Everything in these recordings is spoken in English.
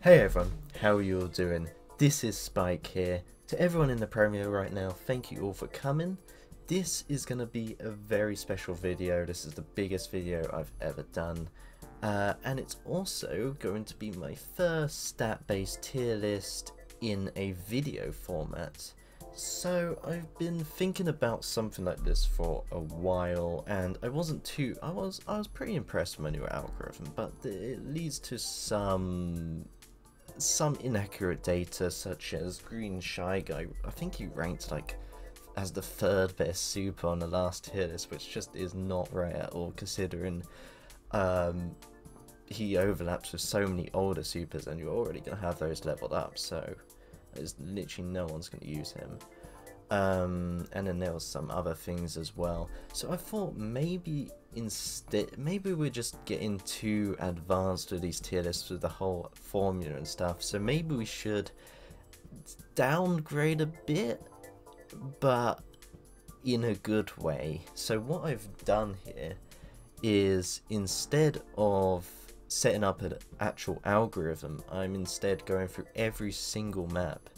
Hey everyone, how are you all doing? This is Spike here. To everyone in the premiere right now, thank you all for coming. This is going to be a very special video. This is the biggest video I've ever done. And it's also going to be my first stat-based tier list in a video format. So I've been thinking about something like this for a while, and I was pretty impressed with my new algorithm, but it leads to some inaccurate data, such as Green Shy Guy. I think he ranked like as the third best super on the last tier list, which just is not right at all, considering he overlaps with so many older supers and you're already going to have those leveled up, so there's literally no one's going to use him. And then there was some other things as well, so I thought maybe we're just getting too advanced with these tier lists with the whole formula and stuff, so maybe we should downgrade a bit, but in a good way. So what I've done here is, instead of setting up an actual algorithm, I'm instead going through every single map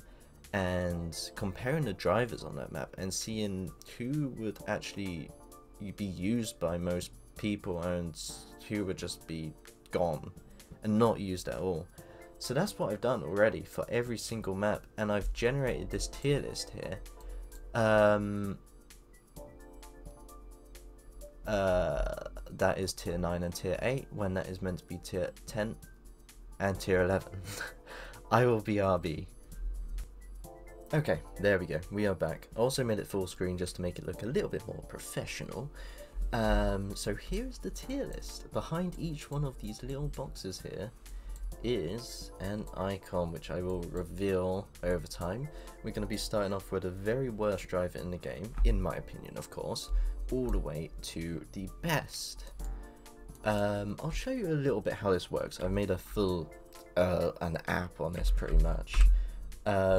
and comparing the drivers on that map and seeing who would actually be used by most people and who would just be gone and not used at all. So that's what I've done already for every single map, and I've generated this tier list here. That is tier 9 and tier 8, when that is meant to be tier 10 and tier 11. I will be RB. Okay, there we go, we are back. Also made it full screen just to make it look a little bit more professional. So here's the tier list. Behind each one of these little boxes here is an icon, which I will reveal over time. We're going to be starting off with the very worst driver in the game, in my opinion of course, all the way to the best. I'll show you a little bit how this works. I've made a full an app on this pretty much.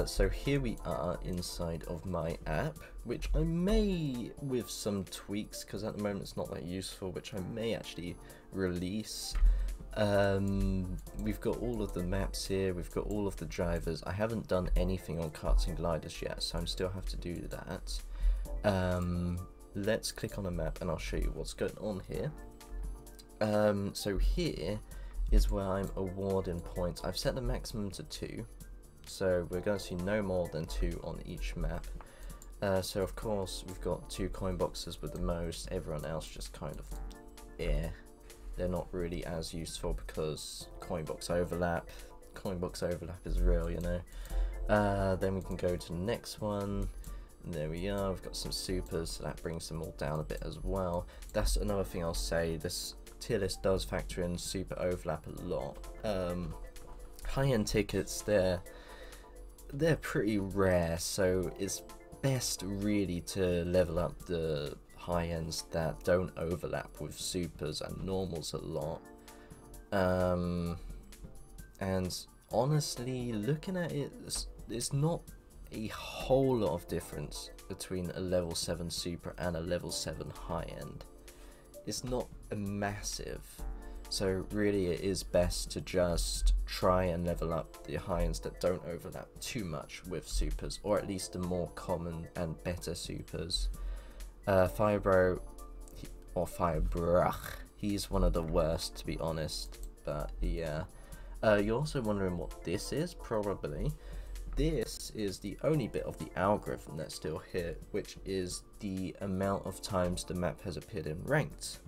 So here we are inside of my app, which I may, with some tweaks, because at the moment it's not that useful, which I may actually release. We've got all of the maps here, we've got all of the drivers. I haven't done anything on karts and gliders yet, so I still have to do that. Let's click on a map and I'll show you what's going on here. So here is where I'm awarding points. I've set the maximum to 2. So we're going to see no more than 2 on each map. So of course we've got 2 coin boxes with the most, everyone else just kind of they're not really as useful because coin box overlap is real, you know. Then we can go to the next one, and there we are, we've got some supers, so that brings them all down a bit as well. That's another thing I'll say, this tier list does factor in super overlap a lot. High-end tickets, they're pretty rare, so it's best really to level up the high ends that don't overlap with supers and normals a lot. And honestly, looking at it, there's not a whole lot of difference between a level 7 super and a level 7 high end. It's not a massive. So really it is best to just try and level up the high ends that don't overlap too much with supers, or at least the more common and better supers. Firebro, or Firebrach, he's one of the worst to be honest, but yeah. You're also wondering what this is, probably. This is the only bit of the algorithm that's still here, which is the amount of times the map has appeared in ranked.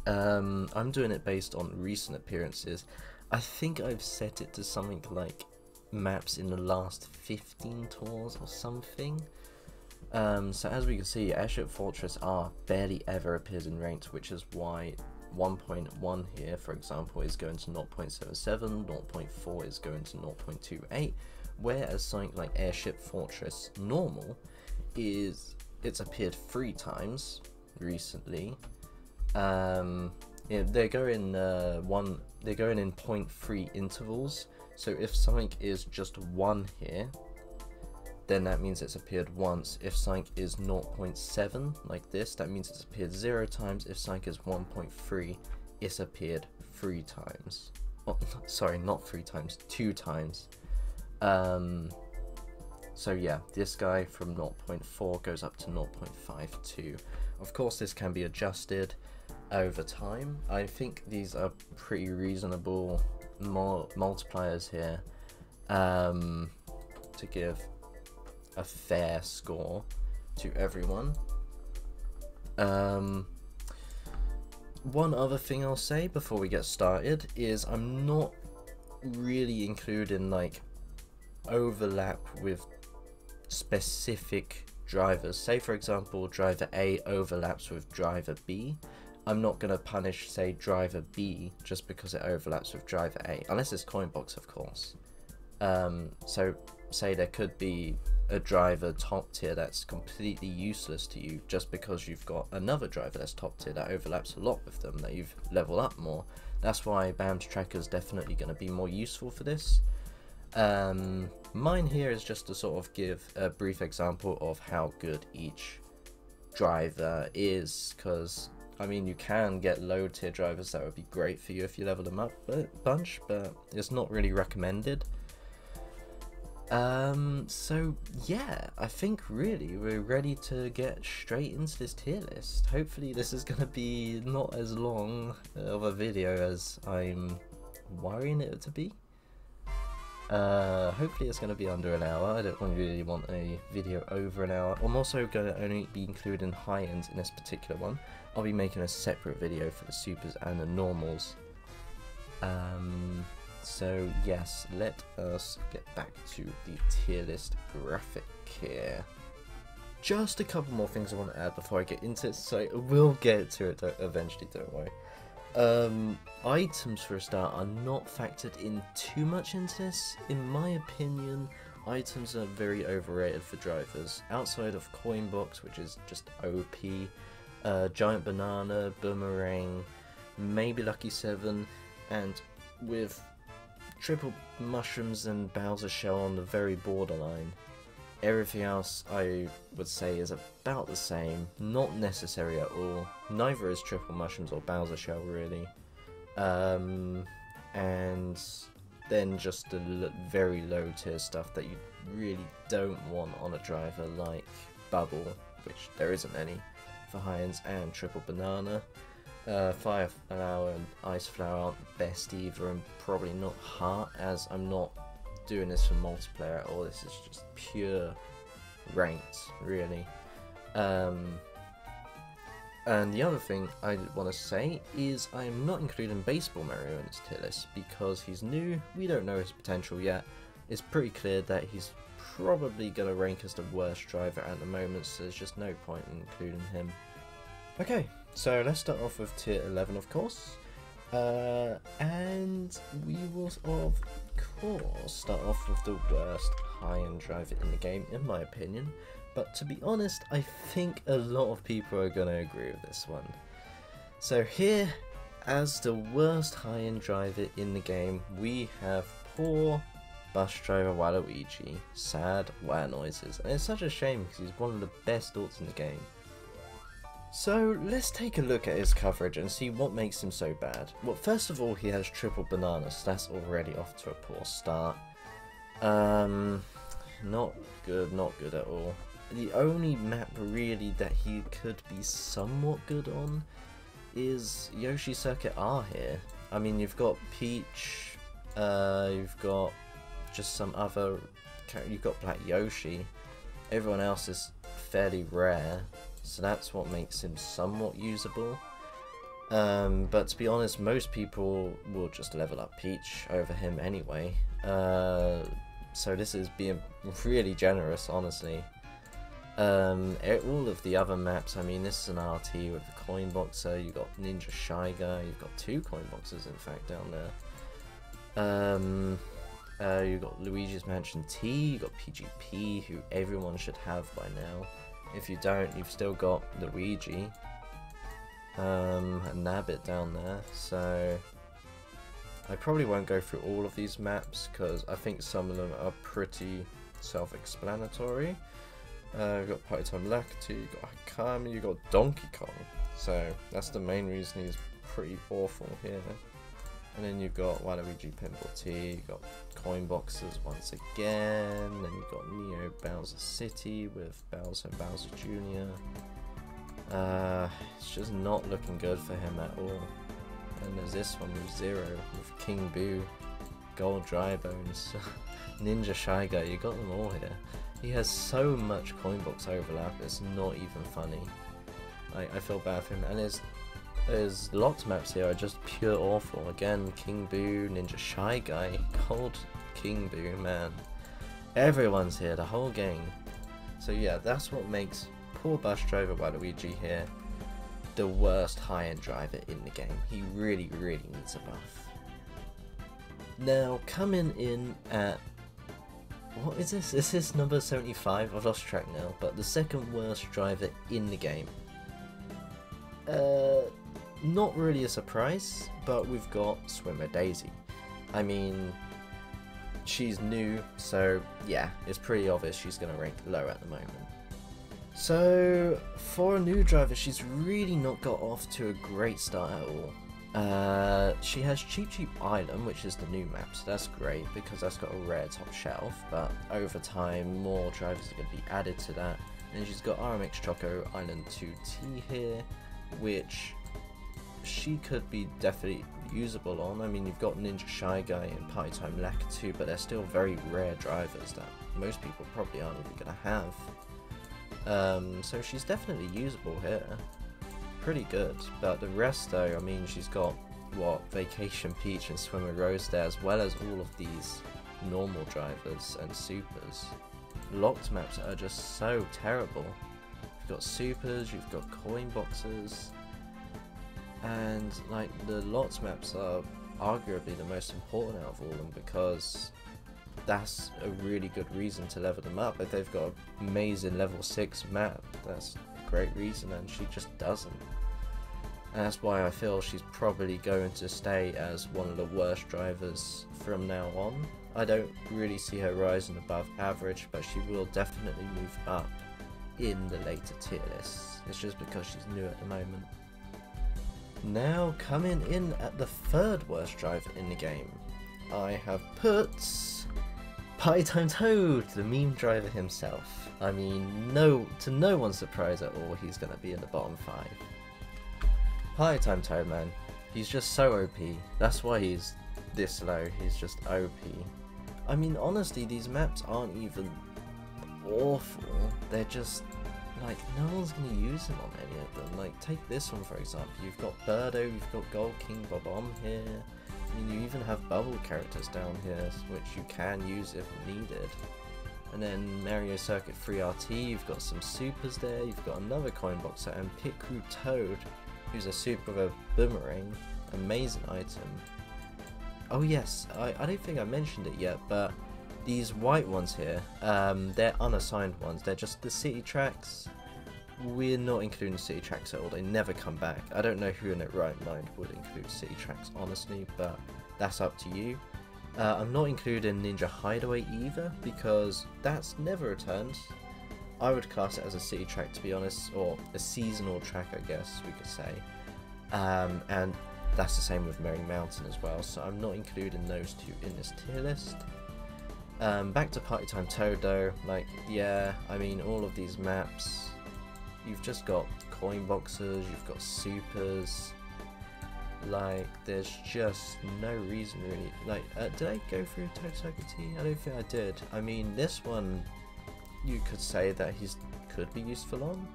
I'm doing it based on recent appearances. I think I've set it to something like maps in the last 15 tours or something. So as we can see, Airship Fortress R barely ever appears in ranked, which is why 1.1 here, for example, is going to 0.77, 0.4 is going to 0.28, whereas something like Airship Fortress Normal it's appeared 3 times recently. Yeah, they're going in 0.3 intervals, so if something is just 1 here, then that means it's appeared once. If something is 0.7 like this, that means it's appeared 0 times. If something is 1.3, it's appeared 3 times. Oh, sorry, not 3 times, 2 times. So yeah, this guy from 0.4 goes up to 0.52. Of course, this can be adjusted over time. I think these are pretty reasonable multipliers here to give a fair score to everyone. One other thing I'll say before we get started is I'm not really including like overlap with specific drivers. Say for example driver A overlaps with driver B. I'm not going to punish, say, driver B just because it overlaps with driver A, unless it's coin box, of course. So say there could be a driver top tier that's completely useless to you just because you've got another driver that's top tier that overlaps a lot with them, that you've leveled up more. That's why BAM's tracker is definitely going to be more useful for this. Mine here is just to sort of give a brief example of how good each driver is, because I mean, you can get low tier drivers that would be great for you if you level them up a bunch, but it's not really recommended. So yeah, I think really we're ready to get straight into this tier list. Hopefully this is going to be not as long of a video as I'm worrying it to be. Hopefully it's going to be under an hour. I don't really want a video over an hour. I'm also going to only be including high-ends in this particular one. I'll be making a separate video for the supers and the normals. So yes, let us get back to the tier list graphic here. Just a couple more things I want to add before I get into it, so we'll get to it eventually, don't worry. Items for a start are not factored in too much into this. In my opinion, items are very overrated for drivers. Outside of coin box, which is just OP, giant banana, boomerang, maybe lucky 7, and with triple mushrooms and Bowser shell on the very borderline. Everything else I would say is about the same, not necessary at all. Neither is triple mushrooms or Bowser shell really. And then just the very low tier stuff that you really don't want on a driver, like bubble, which there isn't any for high-ends, and triple banana. Fire flower and ice flower aren't the best either, and probably not heart, as I'm not doing this for multiplayer at all. This is just pure ranked, really. And the other thing I want to say is I'm not including Baseball Mario in this tier list because he's new, we don't know his potential yet. It's pretty clear that he's probably going to rank as the worst driver at the moment, so there's just no point in including him. Okay, so let's start off with tier 11, of course. And we will, of course, start off with the worst high-end driver in the game, in my opinion. But to be honest, I think a lot of people are going to agree with this one. So here, as the worst high-end driver in the game, we have poor bus driver Waluigi. Sad wow noises. And it's such a shame because he's one of the best dorks in the game. So let's take a look at his coverage and see what makes him so bad. Well, first of all, he has triple bananas, so that's already off to a poor start. Not good at all. The only map really that he could be somewhat good on is Yoshi Circuit R here. I mean, you've got Peach, you've got just some other, you've got Black Yoshi. Everyone else is fairly rare, so that's what makes him somewhat usable. But to be honest, most people will just level up Peach over him anyway. So this is being really generous, honestly. All of the other maps, I mean, this is an RT with a coin boxer, you've got Ninja Shy Guy, you've got 2 coin boxers in fact down there. You've got Luigi's Mansion T, you've got PGP, who everyone should have by now. If you don't, you've still got Luigi, and Nabbit down there, so I probably won't go through all of these maps, because I think some of them are pretty self-explanatory. You've got Party Time Lakitu, you've got Hakami, you've got Donkey Kong, so that's the main reason he's pretty awful here. And then you've got Waluigi Pinball T, you've got coin boxes once again, then you've got Neo Bowser City with Bowser and Bowser Jr. It's just not looking good for him at all. And there's this one with Zero, with King Boo, Gold Dry Bones, Ninja Shy Guy, you got them all here. He has so much coin box overlap, it's not even funny. I feel bad for him, and his locked maps here are just pure awful. Again, King Boo, Ninja Shy Guy, Gold King Boo, man. Everyone's here, the whole gang. So yeah, that's what makes poor bus driver Waluigi here the worst high-end driver in the game. He really, really needs a buff. Now, coming in at... what is this? Is this number 75? I've lost track now, but the second worst driver in the game. Not really a surprise, but we've got Swimmer Daisy. I mean, she's new, so yeah, it's pretty obvious she's going to rank low at the moment. So, for a new driver, she's really not got off to a great start at all. She has Cheep Cheep Island, which is the new map, so that's great because that's got a rare top shelf, but over time more drivers are going to be added to that. And she's got RMX Choco Island 2T here, which she could be definitely usable on. I mean, you've got Ninja Shy Guy and Party Time Lakitu, but they're still very rare drivers that most people probably aren't even going to have. So she's definitely usable here. Pretty good, but the rest though, I mean, she's got, what, Vacation Peach and Swimmer Rose there, as well as all of these normal drivers and supers. Locked maps are just so terrible. You've got supers, you've got coin boxes, and like the locked maps are arguably the most important out of all of them because that's a really good reason to level them up. If they've got an amazing level 6 map, that's a great reason, and she just doesn't. And that's why I feel she's probably going to stay as one of the worst drivers from now on. I don't really see her rising above average, but she will definitely move up in the later tier lists. It's just because she's new at the moment. Now, coming in at the third worst driver in the game, I have put Party Time Toad, the meme driver himself. I mean, to no one's surprise at all, he's going to be in the bottom 5. Party Time Toad, man, he's just so OP. That's why he's this low, he's just OP. I mean, honestly, these maps aren't even awful, they're just, like, no one's going to use him on any of them. Like, take this one for example, you've got Perdo, you've got Gold King Bob-omb here, I mean, you even have bubble characters down here, which you can use if needed. And then Mario Circuit 3RT, you've got some supers there, you've got another coin boxer, and Pit Crew Toad, who's a super of a boomerang, amazing item. Oh yes, I don't think I mentioned it yet, but these white ones here, they're unassigned ones, they're just the city tracks. We're not including city tracks at all, they never come back. I don't know who in their right mind would include city tracks, honestly, but that's up to you. I'm not including Ninja Hideaway either, because that's never returned. I would class it as a city track, to be honest, or a seasonal track, I guess we could say. And that's the same with Merry Mountain as well, so I'm not including those two in this tier list. Back to Party Time Toad though, like, yeah, I mean, all of these maps, you've just got coin boxes, you've got supers, like, there's just no reason really. Like, did I go through Toad Circuit T? I don't think I did. I mean, this one, you could say that he could be useful on.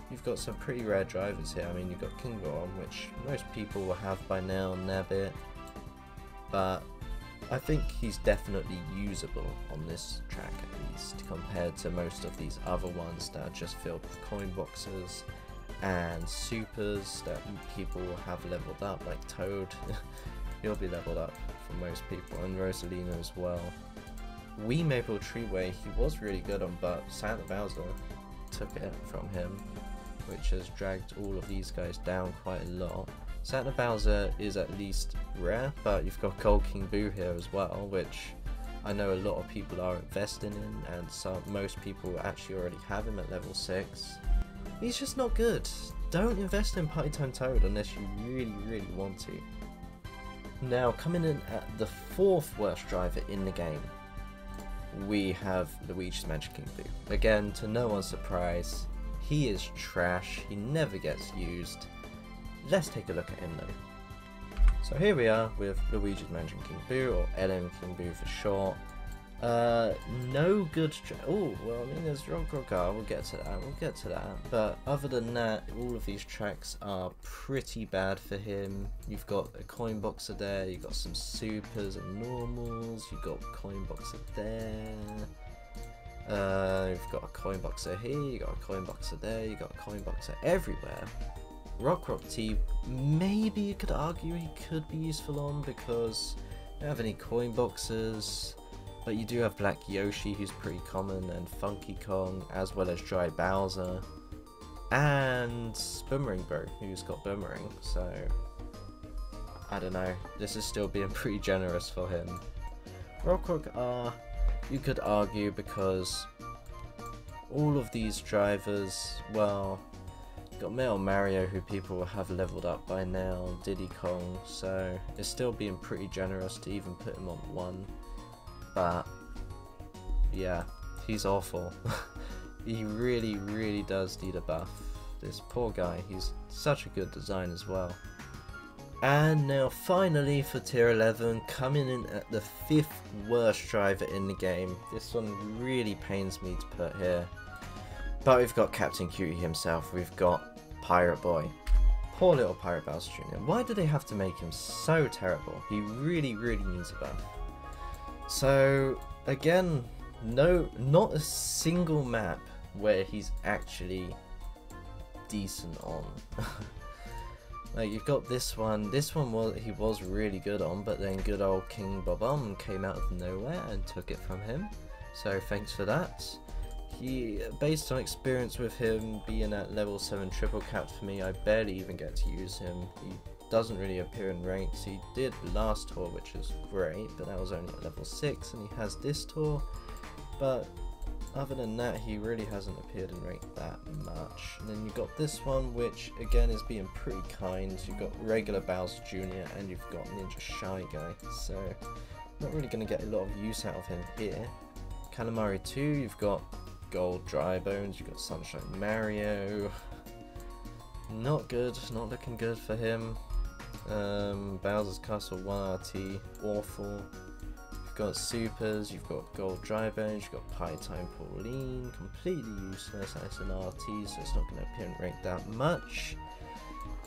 You've got some pretty rare drivers here. I mean, you've got King Bob, which most people will have by now, Nabbit, but I think he's definitely usable on this track at least, compared to most of these other ones that are just filled with coin boxes and supers that people will have leveled up, like Toad. He'll be leveled up for most people, and Rosalina as well. Wii Maple Treeway, he was really good on, but Santa Bowser took it from him, which has dragged all of these guys down quite a lot. Santa Bowser is at least rare, but you've got Gold King Boo here as well, which I know a lot of people are investing in, and most people actually already have him at level 6. He's just not good. Don't invest in Party Time Toad unless you really, really want to. Now, coming in at the 4th worst driver in the game, we have Luigi's Magic King Boo. Again, to no one's surprise, he is trash, he never gets used. Let's take a look at him though. So here we are with Luigi's Magic King Boo, or LM King Boo for short. No good. Oh, well, I mean, there's Rogar. We'll get to that. But other than that, all of these tracks are pretty bad for him. You've got a coin boxer there. You've got some supers and normals. You've got a coin boxer there. You've got a coin boxer here. You've got a coin boxer there. You've got a coin boxer everywhere. Rock T, maybe you could argue he could be useful on because you don't have any coin boxes. But you do have Black Yoshi, who's pretty common, and Funky Kong, as well as Dry Bowser, and Boomerang Bro, who's got Boomerang, so I don't know, this is still being pretty generous for him. Rock R, you could argue because all of these drivers, well, you've got Metal Mario, who people have leveled up by now, Diddy Kong, so it's still being pretty generous to even put him on 1. But yeah, he's awful. He really does need a buff. This poor guy, he's such a good design as well. And now finally for tier 11, coming in at the 5th worst driver in the game. This one really pains me to put here. But we've got Captain Cutie himself, we've got Pirate Boy. Poor little Pirate Bowser Jr. Why do they have to make him so terrible? He really needs a buff. So again, not a single map where he's actually decent on. Like you've got this one he was really good on, but then good old King Bob-omb came out of nowhere and took it from him. So thanks for that. He, based on experience with him being at level 7 triple capped for me, I barely even get to use him. He doesn't really appear in ranks. He did last tour, which is great, but that was only at level 6, and he has this tour, but other than that he really hasn't appeared in rank that much. And then you've got this one, which again is being pretty kind. You've got regular Bowser Jr. and you've got Ninja Shy Guy, so not really going to get a lot of use out of him here. Calamari 2, you've got Gold Dry Bones, you've got Sunshine Mario. Not good, not looking good for him. Bowser's Castle 1 RT, awful. You've got supers, you've got Gold Dry Bones, you've got Pie Time Pauline, completely useless as an RT, so it's not going to appear in rank that much.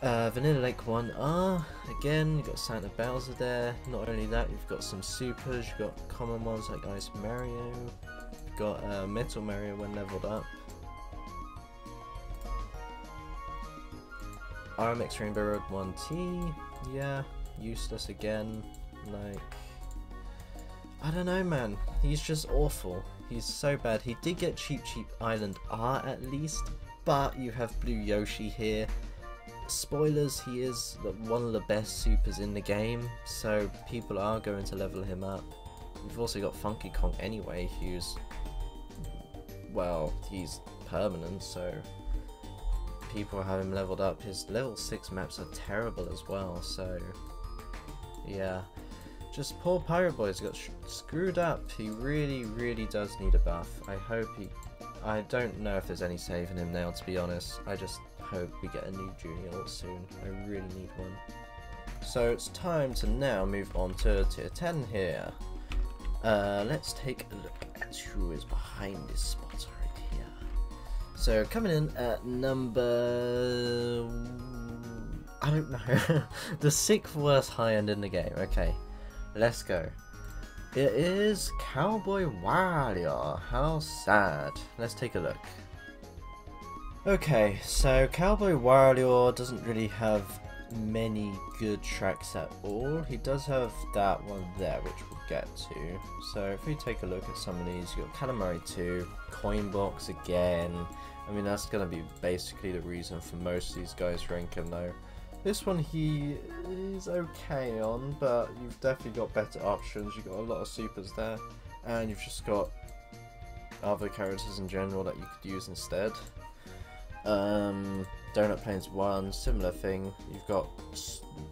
Vanilla Lake 1R, again, you've got Santa Bowser there. Not only that, you've got some supers, you've got common ones like Ice Mario, you've got Metal Mario when leveled up. RMX Rainbow Road 1T, yeah, useless again. Like, I don't know, man, he's just awful. He's so bad. He did get Cheap Island R at least, but you have Blue Yoshi here. Spoilers, he is one of the best supers in the game, so people are going to level him up. We've also got Funky Kong anyway, who's, well, he's permanent, so people have him leveled up. His level 6 maps are terrible as well, so yeah, just poor Pirate Boy's got screwed up. He really does need a buff. I don't know if there's any saving him now, to be honest. I just hope we get a new junior soon. I really need one. So it's time to now move on to tier 10 here. Let's take a look at who is behind this spot right here. So coming in at number, I don't know, the 6th worst high end in the game. Okay, let's go. It is Cowboy Warlord. How sad. Let's take a look. Okay, so Cowboy Warlord doesn't really have many good tracks at all. He does have that one there, which we'll get to. So if we take a look at some of these, you've got Calamari 2, Coin Box again. I mean, that's going to be basically the reason for most of these guys ranking though. This one he is okay on, but you've definitely got better options. You've got a lot of supers there, and you've just got other characters in general that you could use instead. Donut Plains 1, similar thing. You've got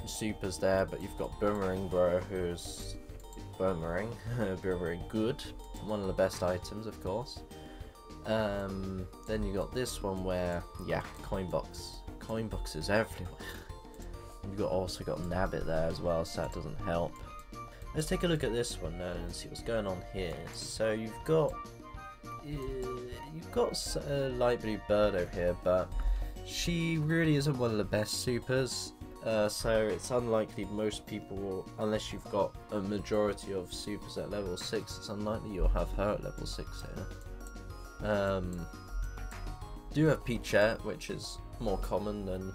supers there, but you've got Boomerang Bro, who's Boomerang good. One of the best items, of course. Then you got this one where, yeah, coin boxes everywhere. You've also got Nabbit there as well, so that doesn't help. Let's take a look at this one now and see what's going on here. So you've got Light Blue Perdo here, but she really isn't one of the best supers. So it's unlikely most people will, unless you've got a majority of supers at level 6, it's unlikely you'll have her at level 6 here. Do have Peachette, which is more common than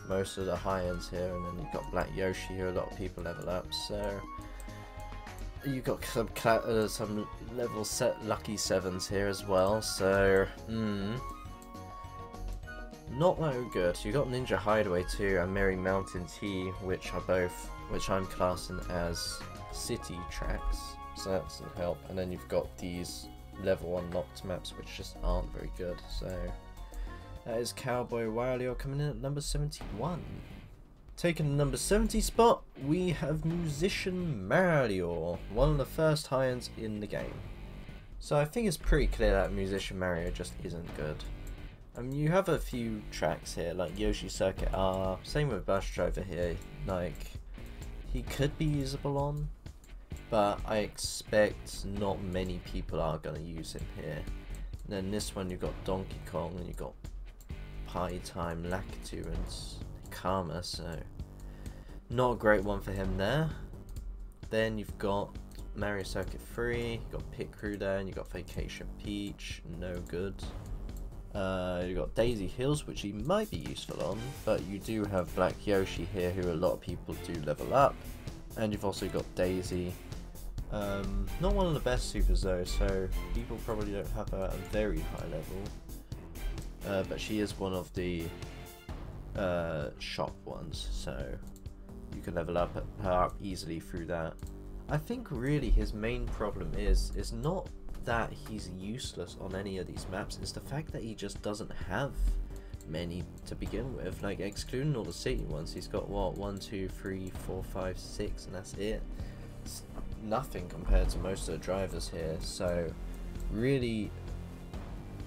most of the high ends here, and then you've got Black Yoshi here, a lot of people level up, so you've got some level lucky 7s here as well, so not that good. You've got Ninja Hideaway too, and Merry Mountain Tea, which I'm classing as city tracks, so that doesn't help. And then you've got these level unlocked maps, which just aren't very good. So that is Cowboy Warlord coming in at number 71. Taking the number 70 spot, we have Musician Mario, one of the first high ends in the game. So I think it's pretty clear that Musician Mario just isn't good. I mean, you have a few tracks here, like Yoshi Circuit R, same with Bus Driver here, like, he could be usable on, but I expect not many people are going to use him here. And then this one you've got Donkey Kong, and you've got Party Time, Lakitu, and Karma, so not a great one for him there. Then you've got Mario Circuit 3, you've got Pit Crew there, and you've got Vacation Peach, no good. You've got Daisy Hills, which he might be useful on, but you do have Black Yoshi here, who a lot of people do level up, and you've also got Daisy. Not one of the best supers though, so people probably don't have her at a very high level, but she is one of the shop ones, so you can level up her up easily through that. I think really his main problem is not that he's useless on any of these maps, it's the fact that he just doesn't have many to begin with. Like, excluding all the city ones, he's got what, 1, 2, 3, 4, 5, 6, and that's it. It's nothing compared to most of the drivers here, so really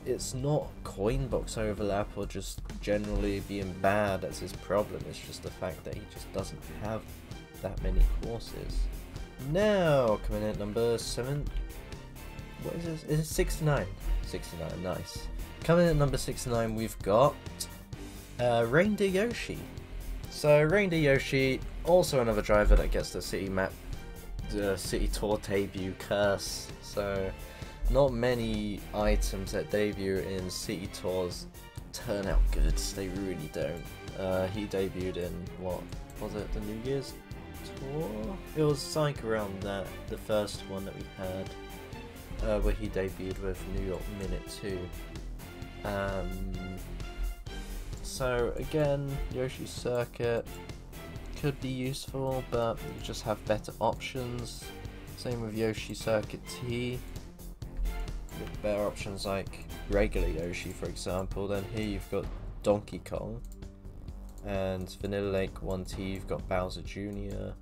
it's not coin box overlap or just generally being bad that's his problem, it's just the fact that he just doesn't have that many courses. Now, coming in at number 7, what is this? Is it 69? 69, nice. Coming in at number 69, we've got Reindeer Yoshi. So Reindeer Yoshi, also another driver that gets the city map, the city tour debut curse. So not many items that debut in city tours turn out good. They really don't. He debuted in, what was it, the New Year's tour? It was like around that, the first one that we had. Where he debuted with New York Minute 2. So again, Yoshi Circuit could be useful, but you just have better options. Same with Yoshi Circuit T. With better options like regular Yoshi, for example. Then here you've got Donkey Kong. And Vanilla Lake 1T, you've got Bowser Jr.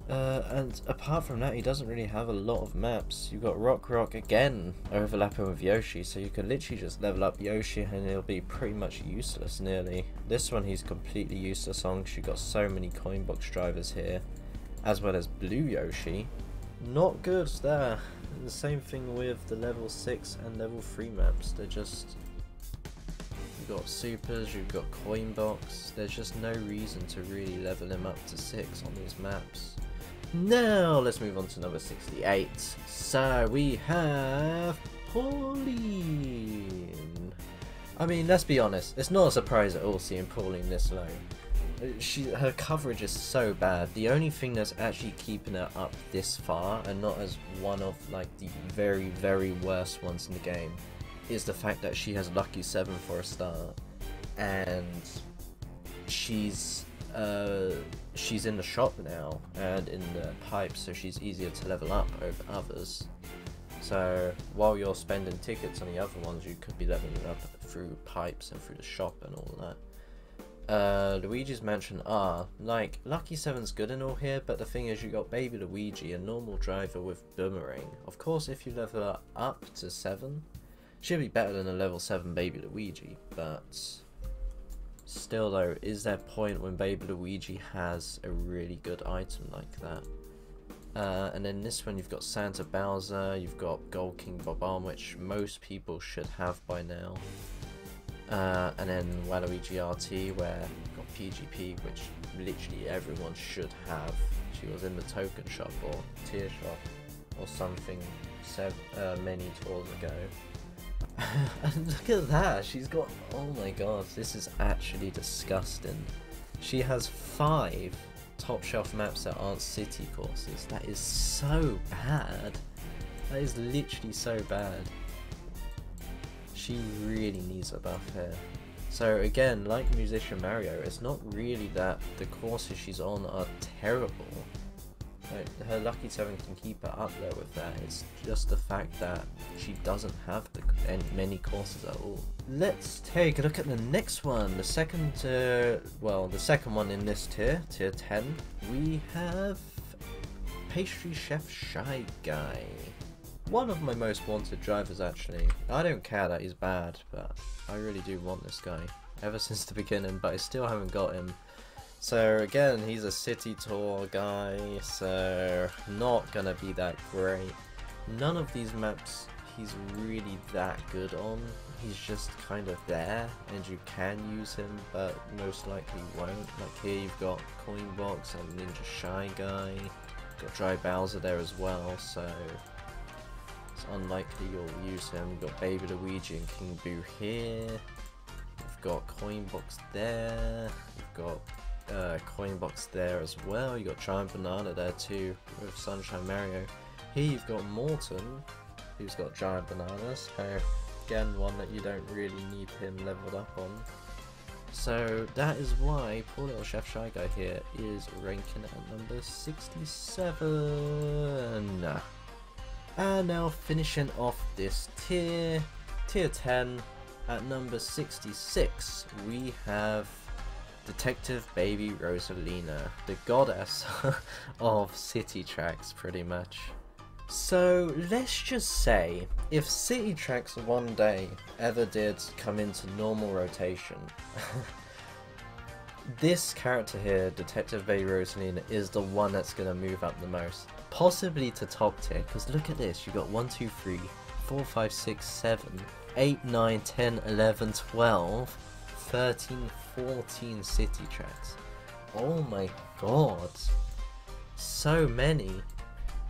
And apart from that, he doesn't really have a lot of maps. You've got Rock again overlapping with Yoshi, so you can literally just level up Yoshi and he'll be pretty much useless nearly. This one he's completely useless on because you've got so many coin box drivers here, as well as Blue Yoshi. Not good there. And the same thing with the level 6 and level 3 maps. They're just, you've got supers, you've got coin box. There's just no reason to really level him up to 6 on these maps. Now let's move on to number 68. So we have Pauline. I mean, let's be honest, it's not a surprise at all seeing Pauline this low. Her coverage is so bad. The only thing that's actually keeping her up this far, and not as one of like the very, very worst ones in the game, is the fact that she has Lucky 7 for a start, and she's in the shop now and in the pipe, so she's easier to level up over others. So while you're spending tickets on the other ones, you could be leveling up through pipes and through the shop and all that. Luigi's Mansion R. Like, Lucky 7's good and all here, but the thing is you got Baby Luigi, a normal driver with Boomerang. Of course, if you level her up to 7, she'll be better than a level 7 Baby Luigi, but still though, is there point when Baby Luigi has a really good item like that? And then this one you've got Santa Bowser, you've got Gold King Bob-omb, which most people should have by now. And then Waluigi RT, where you've got PGP, which literally everyone should have. She was in the token shop or tier shop or something many tours ago. And look at that, she's got, oh my god, this is actually disgusting. She has 5 top shelf maps that aren't city courses. That is so bad. That is literally so bad. She really needs a buff here. So again, like Musician Mario, it's not really that the courses she's on are terrible. Like, her Lucky 7 can keep her up there with that. It's just the fact that she doesn't have many courses at all. Let's take a look at the next one. The second, well, the second one in this tier, tier 10. We have Pastry Chef Shy Guy. One of my most wanted drivers, actually. I don't care that he's bad, but I really do want this guy ever since the beginning, but I still haven't got him. So again, he's a city tour guy, so not gonna be that great. None of these maps he's really that good on. He's just kind of there, and you can use him, but most likely won't. Like here you've got Coin Box and Ninja Shy Guy. Got Dry Bowser there as well, so it's unlikely you'll use him. You've got Baby Luigi and King Boo here. You've got Coin Box there. You've got Coin Box there as well. You got Giant Banana there too with Sunshine Mario. Here you've got Morton, who's got Giant Bananas. Again, one that you don't really need him leveled up on. So that is why poor little Chef Shy Guy here is ranking at number 67. And now finishing off this tier, tier 10, at number 66, we have Detective Baby Rosalina, the goddess of city tracks, pretty much. So let's just say, if city tracks one day ever did come into normal rotation, this character here, Detective Baby Rosalina, is the one that's going to move up the most. Possibly to top tier, because look at this, you got 1, 2, 3, 4, 5, 6, 7, 8, 9, 10, 11, 12, 13, 14 city tracks. Oh my god, so many.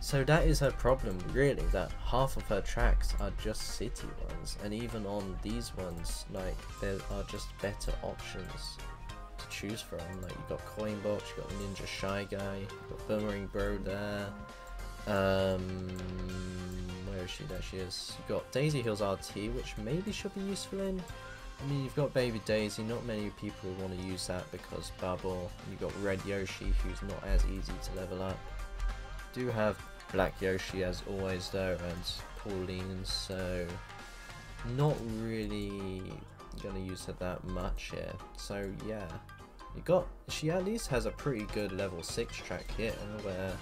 So that is her problem, really, that half of her tracks are just city ones, and even on these ones, like, there are just better options to choose from. Like, you got Coin Box, you got Ninja Shy Guy, you got Boomerang Bro there. Where is she? There she is. You got Daisy Hills RT, which maybe should be useful in. I mean, you've got Baby Daisy, not many people want to use that because Bubble. You got Red Yoshi, who's not as easy to level up. Do have Black Yoshi as always though, and Pauline, so not really gonna use her that much here. So yeah, she at least has a pretty good level 6 track here, where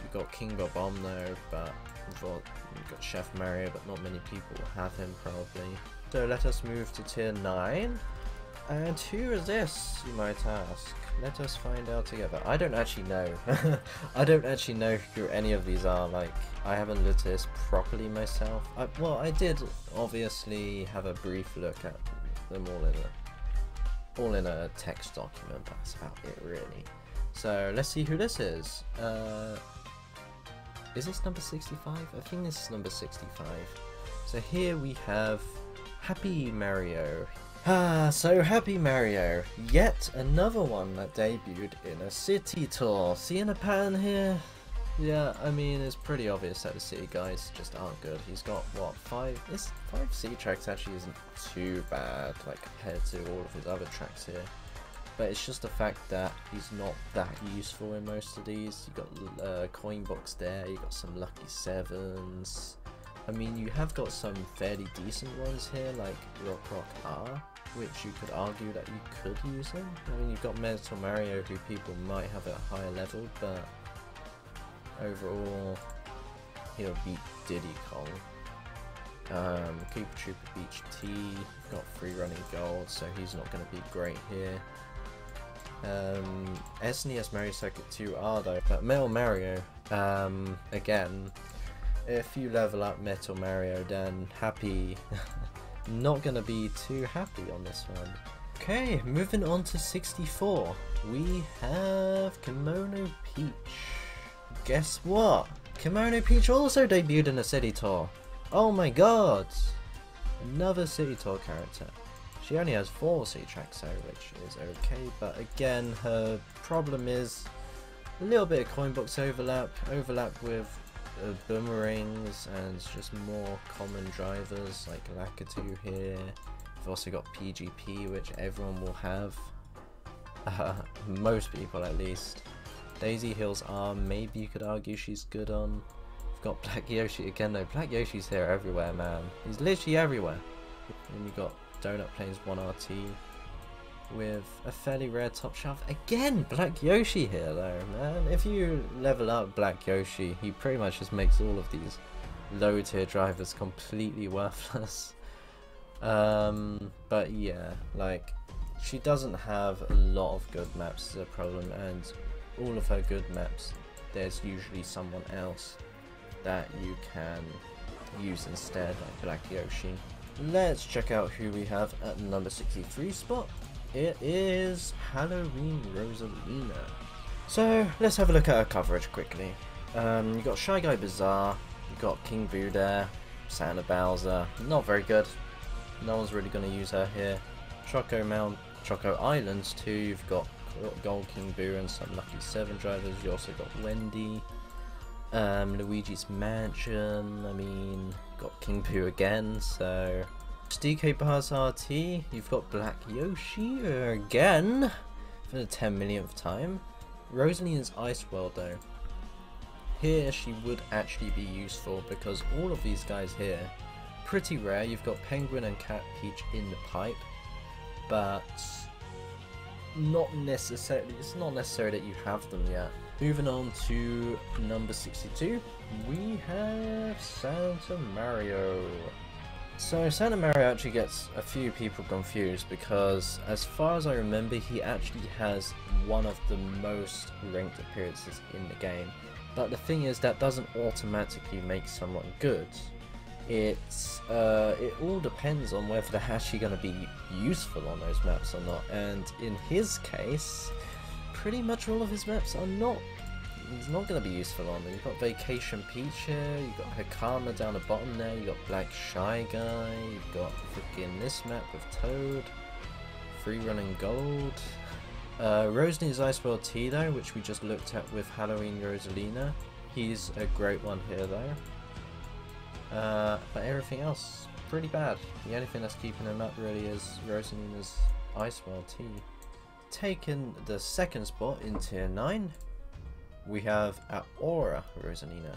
you've got King Bob-omb though, but you've got Chef Mario, but not many people will have him probably. So let us move to tier 9. And who is this, you might ask? Let us find out together. I don't actually know. I don't actually know who any of these are. Like, I haven't looked at this properly myself. Well, I did obviously have a brief look at them all in a text document. That's about it, really. So let's see who this is. Is this number 65? I think this is number 65. So here we have Happy Mario. So Happy Mario, yet another one that debuted in a city tour. Seeing a pattern here? Yeah, I mean, it's pretty obvious that the city guys just aren't good. He's got, what, 5 city tracks actually isn't too bad, like, compared to all of his other tracks here. But it's just the fact that he's not that useful in most of these. You got Coin Box there, you got some Lucky 7s. I mean, you have got some fairly decent ones here, like Rock R, which you could argue that you could use him. I mean, you've got Metal Mario, who people might have at a higher level, but overall, he'll beat Diddy Kong. Koopa Troopa Beach T, you've got free running gold, so he's not going to be great here. SNES Mario Circuit 2R though, but Metal Mario, again, if you level up Metal Mario, then happy, not going to be too happy on this one. Okay, moving on to 64, we have Kimono Peach. Guess what? Kimono Peach also debuted in a City Tour. Oh my god! Another City Tour character. She only has 4 City tracks though, which is okay, but again, her problem is a little bit of coin box overlap with boomerangs and just more common drivers like Lakitu here. We've also got PGP, which everyone will have. Most people at least. Daisy Hills R, maybe you could argue she's good on. We've got Black Yoshi again though. Black Yoshi's here everywhere, man. He's literally everywhere. And you got Donut Plains 1RT with a fairly rare top shelf. Again, Black Yoshi here though, man. If you level up Black Yoshi, he pretty much just makes all of these low tier drivers completely worthless. But yeah, like, she doesn't have a lot of good maps is a problem, and all of her good maps, there's usually someone else that you can use instead, like Black Yoshi. Let's check out who we have at number 63 spot. It is Halloween Rosalina. So let's have a look at her coverage quickly. You got Shy Guy Bazaar, you got King Boo there, Santa Bowser, not very good. No one's really going to use her here. Choco Islands too. You've got Gold King Boo and some Lucky 7 drivers. You also got Wendy. Luigi's Mansion, I mean, got King Boo again, so... DK Bars RT, you've got Black Yoshi again, for the 10 millionth time. Rosalina's Ice World though. Here she would actually be useful, because all of these guys here, pretty rare. You've got Penguin and Cat Peach in the pipe, but not necessarily, it's not necessary that you have them yet. Moving on to number 62, we have Santa Mario. So Santa Mario actually gets a few people confused, because as far as I remember, he actually has one of the most ranked appearances in the game. But the thing is, that doesn't automatically make someone good. It all depends on whether they're actually going to be useful on those maps or not. And in his case, pretty much all of his maps are not. He's not going to be useful on them. You've got Vacation Peach here, you've got Hakama down the bottom there, you've got Black Shy Guy, you've got freaking this map with Toad, Free Running Gold. Rosalina's Ice World T though, which we just looked at with Halloween Rosalina. He's a great one here though. But everything else, pretty bad. The only thing that's keeping him up really is Rosalina's Ice World T. Taking the second spot in Tier 9, we have Aura Rosalina.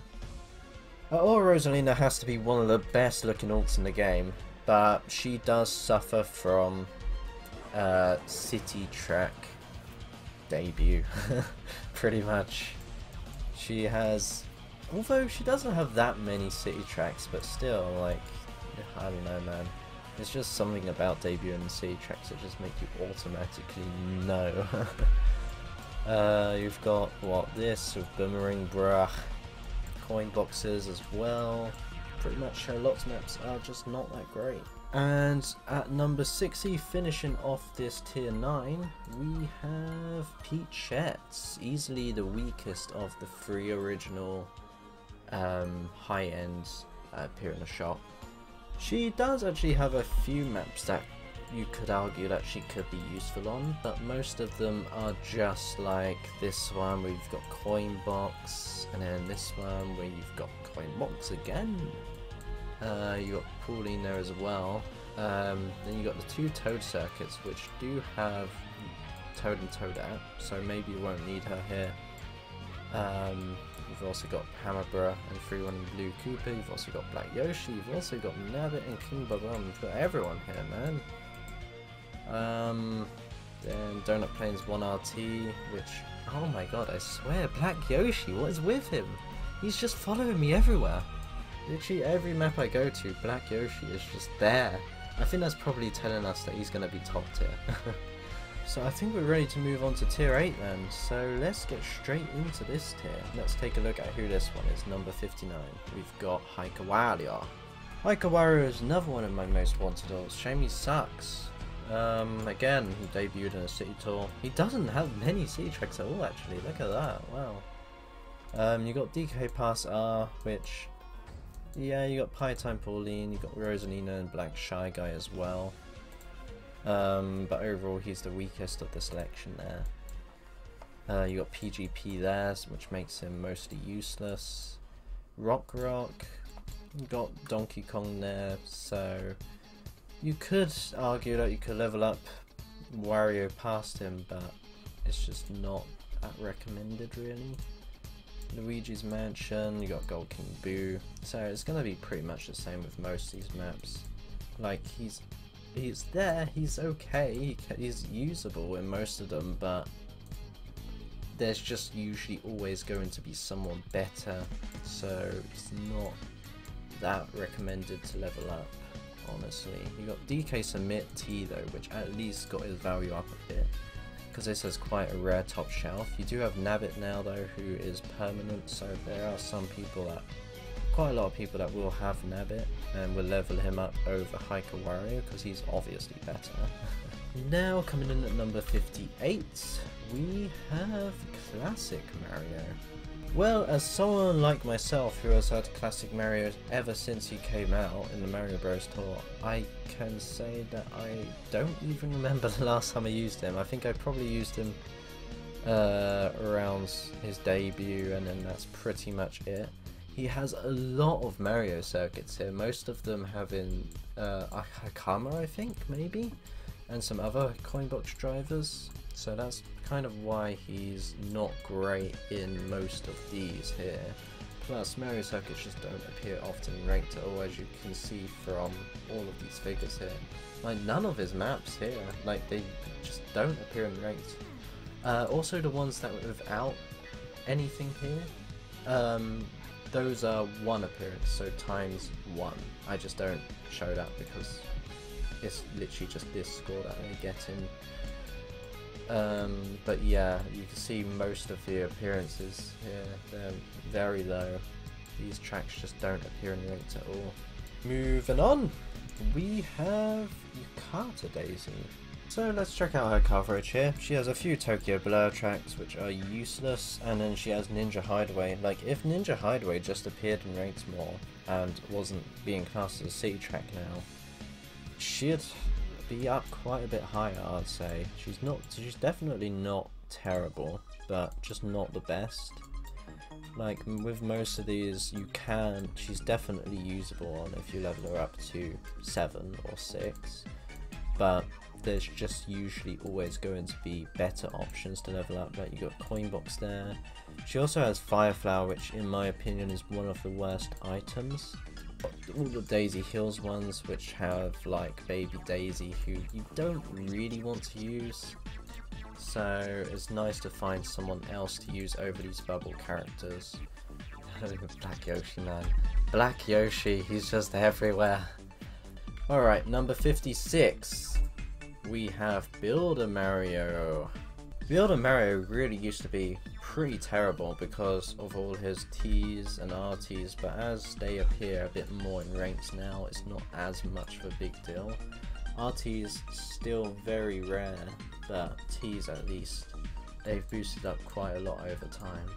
Aura Rosalina has to be one of the best looking alts in the game, but she does suffer from city track debut, pretty much. She has, although she doesn't have that many city tracks, but still, like, I don't know, man. It's just something about debuting in city tracks that just make you automatically know. You've got, what, this with Boomerang Bruh, coin boxes as well. Pretty much Charlotte's maps are just not that great. And at number 60, finishing off this tier 9, we have Peachette, easily the weakest of the 3 original high-end appear in the shop. She does actually have a few maps that you could argue that she could be useful on, but most of them are just like this one where you've got coin box, and then this one where you've got coin box again. You got Pauline there as well. Then you got the 2 Toad circuits, which do have Toad and Toadette, so maybe you won't need her here. You've also got Hammerbra and 3-1 Blue Koopa. You've also got Black Yoshi. You've also got Nabbit and King Babam. You've got everyone here, man. Then Donut Plains 1RT, which, oh my god, I swear, Black Yoshi, what is with him? He's just following me everywhere. Literally every map I go to, Black Yoshi is just there. I think that's probably telling us that he's going to be top tier. So I think we're ready to move on to tier 8 then, so let's get straight into this tier. Let's take a look at who this one is, number 59. We've got Koala. Koala is another one of my most wanted dolls. Shame he sucks. Again, he debuted in a city tour. He doesn't have many city tracks at all actually, look at that, wow. You got DK Pass R, which, yeah, you got Pie Time Pauline, you got Rosannina and Black Shy Guy as well. But overall he's the weakest of the selection there. You got PGP there, which makes him mostly useless. Rock, you got Donkey Kong there, so you could argue that you could level up Wario past him, but it's just not that recommended really. Luigi's Mansion, you got Gold King Boo, so it's gonna be pretty much the same with most of these maps. Like, he's there, he's okay, he's usable in most of them, but there's just usually always going to be someone better, so it's not that recommended to level up, honestly. You got DK Submit T though, which at least got his value up a bit, because this has quite a rare top shelf. You do have Nabbit now though, who is permanent, so there are some people that, quite a lot of people that will have Nabbit and will level him up over Hiker Wario because he's obviously better. Now coming in at number 58, we have Classic Mario. Well, as someone like myself who has had Classic Mario ever since he came out in the Mario Bros tour, I can say that I don't even remember the last time I used him. I think I probably used him around his debut, and then that's pretty much it. He has a lot of Mario circuits here, most of them having Hakama, I think, maybe, and some other coin box drivers, so that's kind of why he's not great in most of these here. Plus, Mario circuits just don't appear often in ranked at all, as you can see from all of these figures here. Like, none of his maps here, like, they just don't appear in ranked. Also, the ones that were without anything here, those are one appearance, so times 1. I just don't show that because it's literally just this score that I get in. But yeah, you can see most of the appearances here, they're very low. These tracks just don't appear in ranked at all. Moving on, we have Yukata Daisy. So let's check out her coverage here. She has a few Tokyo Blur tracks which are useless, and then she has Ninja Hideaway. Like, if Ninja Hideaway just appeared in ranked more and wasn't being classed as a city track now, she'd be up quite a bit higher, I'd say. She's definitely not terrible, but just not the best. Like, with most of these, she's definitely usable on if you level her up to 7 or 6, but there's just usually always going to be better options to level up. Like, you got Coin Box there. She also has Fire Flower, which in my opinion is one of the worst items. All the Daisy Hills ones, which have like Baby Daisy, who you don't really want to use, so it's nice to find someone else to use over these bubble characters. Black Yoshi, man. Black Yoshi, he's just everywhere. Alright, number 56. We have Builder Mario. Builder Mario really used to be pretty terrible because of all his T's and RT's, but as they appear a bit more in ranks now, it's not as much of a big deal. RT's still very rare, but T's at least, they've boosted up quite a lot over time.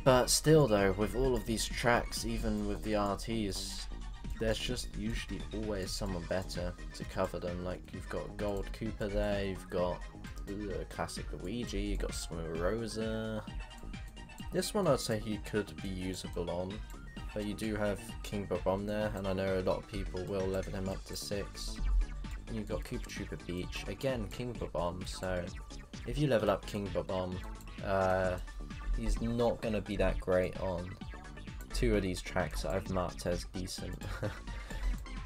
But still though, with all of these tracks, even with the RT's, there's just usually always someone better to cover them. Like, you've got Gold Koopa there, you've got Classic Luigi, you've got Swimmer Rosa. This one I'd say he could be usable on, but you do have King Babam there, and I know a lot of people will level him up to 6. And you've got Koopa Troopa Beach, again King Babam, so if you level up King Babam, he's not going to be that great on 2 of these tracks that I've marked as decent.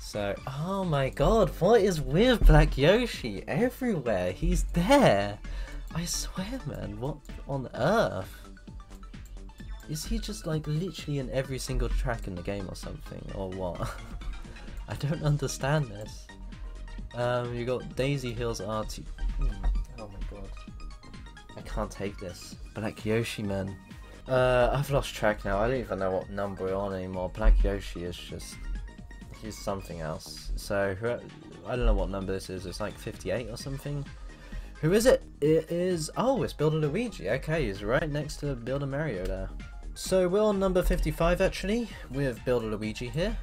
So, oh my god, what is with Black Yoshi? Everywhere, he's there! I swear, man, what on earth? Is he just like literally in every single track in the game or something, or what? I don't understand this. You got Daisy Hills RT. Oh my god. I can't take this. Black Yoshi, man. I've lost track now. I don't even know what number we're on anymore. Black Yoshi is just... he's something else. So, I don't know what number this is. It's like 58 or something. Who is it? It is... oh, it's Builder Luigi. Okay, he's right next to Builder Mario there. So, we're on number 55 actually, with Builder Luigi here.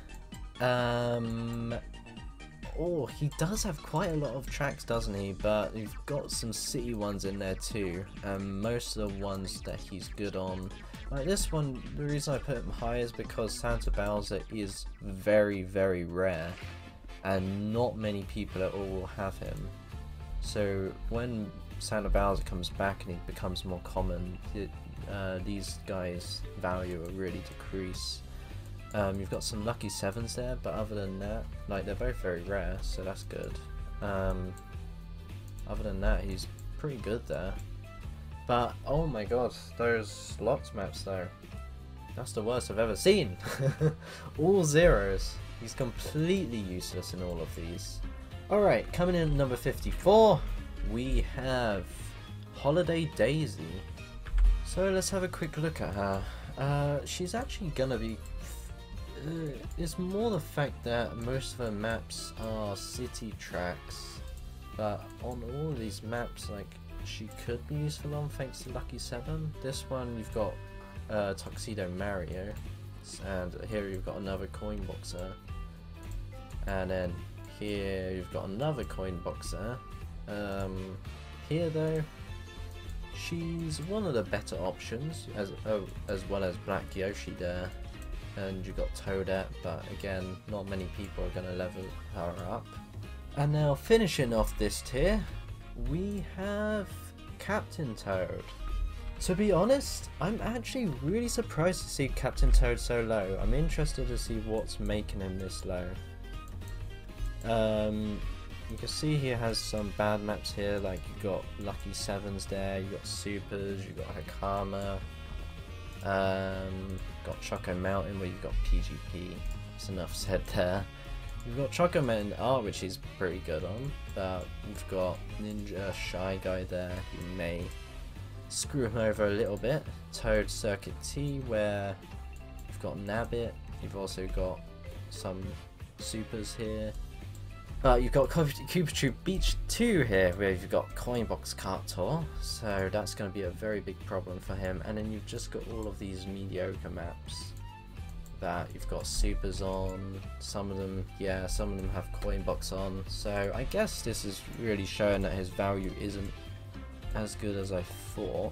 Oh, he does have quite a lot of tracks, doesn't he? But you've got some city ones in there too. Most of the ones that he's good on. Like this one, the reason I put him high is because Santa Bowser is very, very rare. And not many people at all will have him. So when Santa Bowser comes back and he becomes more common, these guys' value will really decrease. You've got some lucky 7s there, but other than that, like, they're both very rare, so that's good. Other than that, he's pretty good there. But, oh my god, those locked maps though, that's the worst I've ever seen. All zeros. He's completely useless in all of these. Alright, coming in at number 54, we have Holiday Daisy. So let's have a quick look at her. She's actually gonna be... it's more the fact that most of her maps are city tracks, but on all of these maps, like, she could be useful on thanks to Lucky 7. This one you've got Tuxedo Mario, and here you've got another coin boxer, and then here you've got another coin boxer. Here though, she's one of the better options, as well as Black Yoshi there. And you got Toadette, but again, not many people are going to level her up. And now finishing off this tier, we have Captain Toad. To be honest, I'm actually really surprised to see Captain Toad so low. I'm interested to see what's making him this low. You can see he has some bad maps here, like you got Lucky 7s there, you got Supers, you got Hakama. Got Choco Mountain where you've got PGP. That's enough said there. You've got Choco Mountain R, which he's pretty good on, but you've got Ninja Shy Guy there, you may screw him over a little bit. Toad Circuit T, where you've got Nabbit. You've also got some supers here. But you've got Koopa Beach 2 here, where you've got Coinbox Kart Tour, so that's going to be a very big problem for him. And then you've just got all of these mediocre maps that you've got supers on. Some of them, yeah, some of them have Coinbox on. So I guess this is really showing that his value isn't as good as I thought.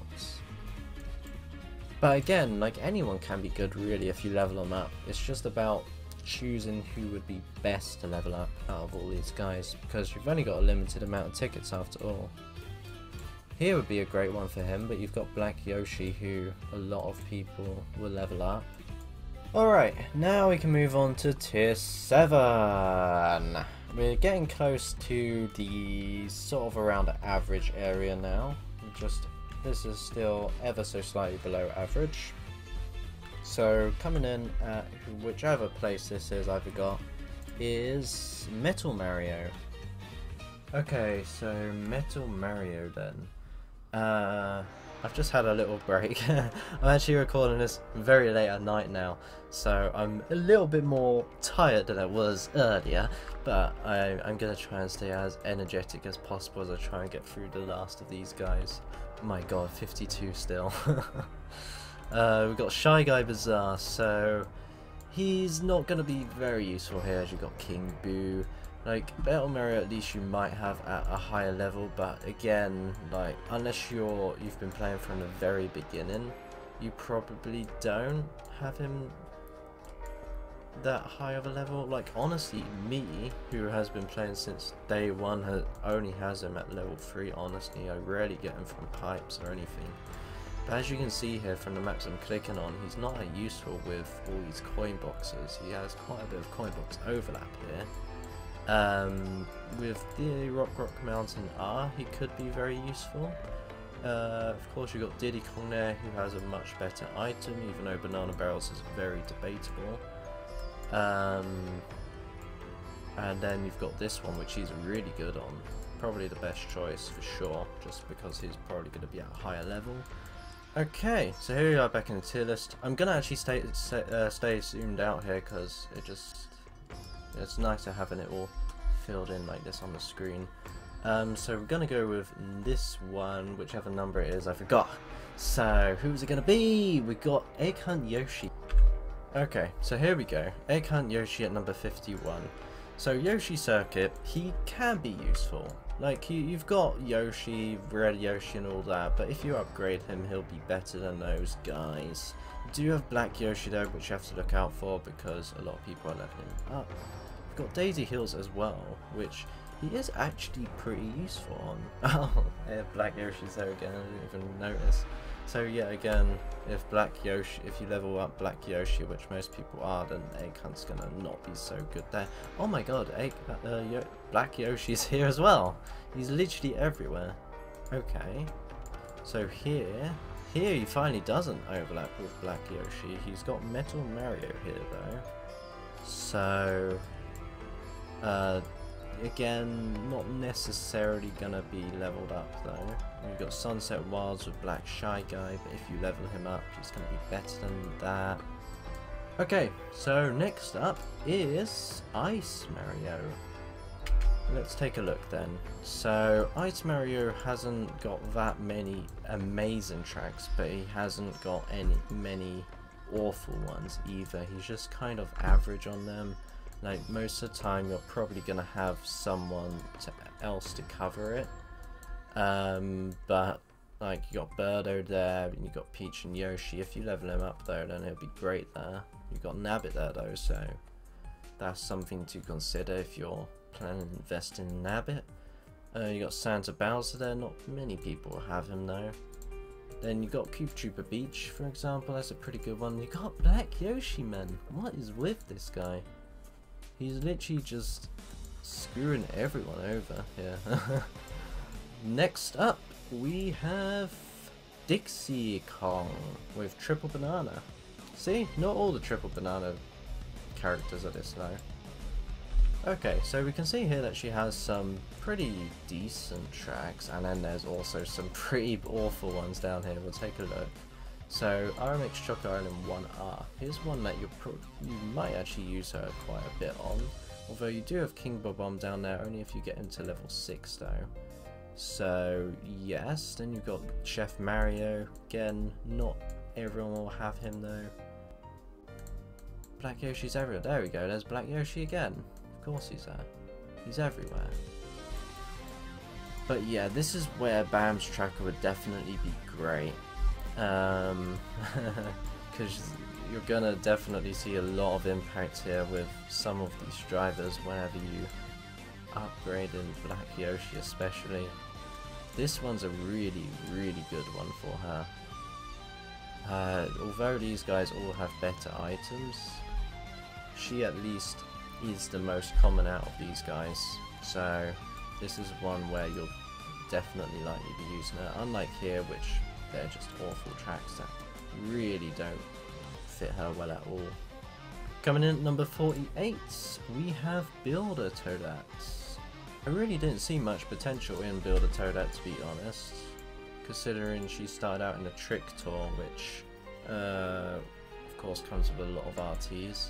But again, like, anyone can be good really if you level them up. It's just about choosing who would be best to level up out of all these guys, because you've only got a limited amount of tickets after all. Here would be a great one for him, but you've got Black Yoshi, who a lot of people will level up. Alright, now we can move on to tier 7. We're getting close to the sort of around average area now. This is still ever so slightly below average. So coming in at whichever place this is I've got is Metal Mario. Okay, so Metal Mario then. I've just had a little break. I'm actually recording this very late at night now, so I'm a little bit more tired than I was earlier, but I'm going to try and stay as energetic as possible as I try and get through the last of these guys. My god, 52 still. We've got Shy Guy Bazaar, so he's not going to be very useful here, as you've got King Boo. Like, Metal Mario at least you might have at a higher level, but again, like, unless you've been playing from the very beginning, you probably don't have him that high of a level. Like, honestly, me, who has been playing since day one, only has him at level 3, honestly. I rarely get him from pipes or anything. But as you can see here from the maps I'm clicking on, he's not that useful with all these coin boxes. He has quite a bit of coin box overlap here. With the Rock Mountain R, he could be very useful. Of course you've got Diddy Kong there, who has a much better item, even though Banana Barrels is very debatable. And then you've got this one, which he's really good on. Probably the best choice for sure, just because he's probably going to be at a higher level. Okay, so here we are back in the tier list. I'm going to actually stay zoomed out here, because it's nicer having it all filled in like this on the screen. So we're going to go with this one, whichever number it is, I forgot. So, who's it going to be? We got Hunt Yoshi. Okay, so here we go. Hunt Yoshi at number 51. So Yoshi Circuit, he can be useful. Like, you've got Yoshi, Red Yoshi and all that, but if you upgrade him, he'll be better than those guys. You do have Black Yoshi though, which you have to look out for, because a lot of people are leveling up. We've got Daisy Hills as well, which he is actually pretty useful on. Oh, yeah, Black Yoshi's there again, I didn't even notice. So yeah, again, if you level up Black Yoshi, which most people are, then Egg Hunt's gonna not be so good there. Oh my god, Black Yoshi's here as well. He's literally everywhere. Okay, so here he finally doesn't overlap with Black Yoshi. He's got Metal Mario here though. So, again, not necessarily gonna be leveled up though. We've got Sunset Wilds with Black Shy Guy, but if you level him up, he's gonna be better than that. Okay, so next up is Ice Mario. Let's take a look then. So Ice Mario hasn't got that many amazing tracks, but he hasn't got many awful ones either. He's just kind of average on them. Like, most of the time you're probably going to have someone else to cover it. But, like, you got Perdo there, and you got Peach and Yoshi. If you level him up though, then he'll be great there. You've got Nabbit there though, so that's something to consider if you're planning on investing in Nabbit. You got Santa Bowser there, not many people have him though. Then you got Koopa Troopa Beach, for example, that's a pretty good one. You got Black Yoshi, man. What is with this guy? He's literally just screwing everyone over here. Next up, we have Dixie Kong with Triple Banana. See, not all the Triple Banana characters are this low. Okay, so we can see here that she has some pretty decent tracks, and then there's also some pretty awful ones down here. We'll take a look. So, RMX Choc Island 1R. Here's one that you might actually use her quite a bit on. Although you do have King Bob-omb down there, only if you get into level 6 though. So, yes. Then you've got Chef Mario. Again, not everyone will have him though. Black Yoshi's everywhere. There we go, there's Black Yoshi again. Of course he's there. He's everywhere. But yeah, this is where Bam's tracker would definitely be great. Because you're gonna definitely see a lot of impact here with some of these drivers whenever you upgrade in Black Yoshi especially. This one's a really good one for her. Although these guys all have better items, she at least is the most common out of these guys, so this is one where you'll definitely likely be using her, unlike here, which they're just awful tracks that really don't fit her well at all. Coming in at number 48, we have Builder Toadette. I really didn't see much potential in Builder Toadette, to be honest, considering she started out in the Trick Tour, which of course comes with a lot of RTs.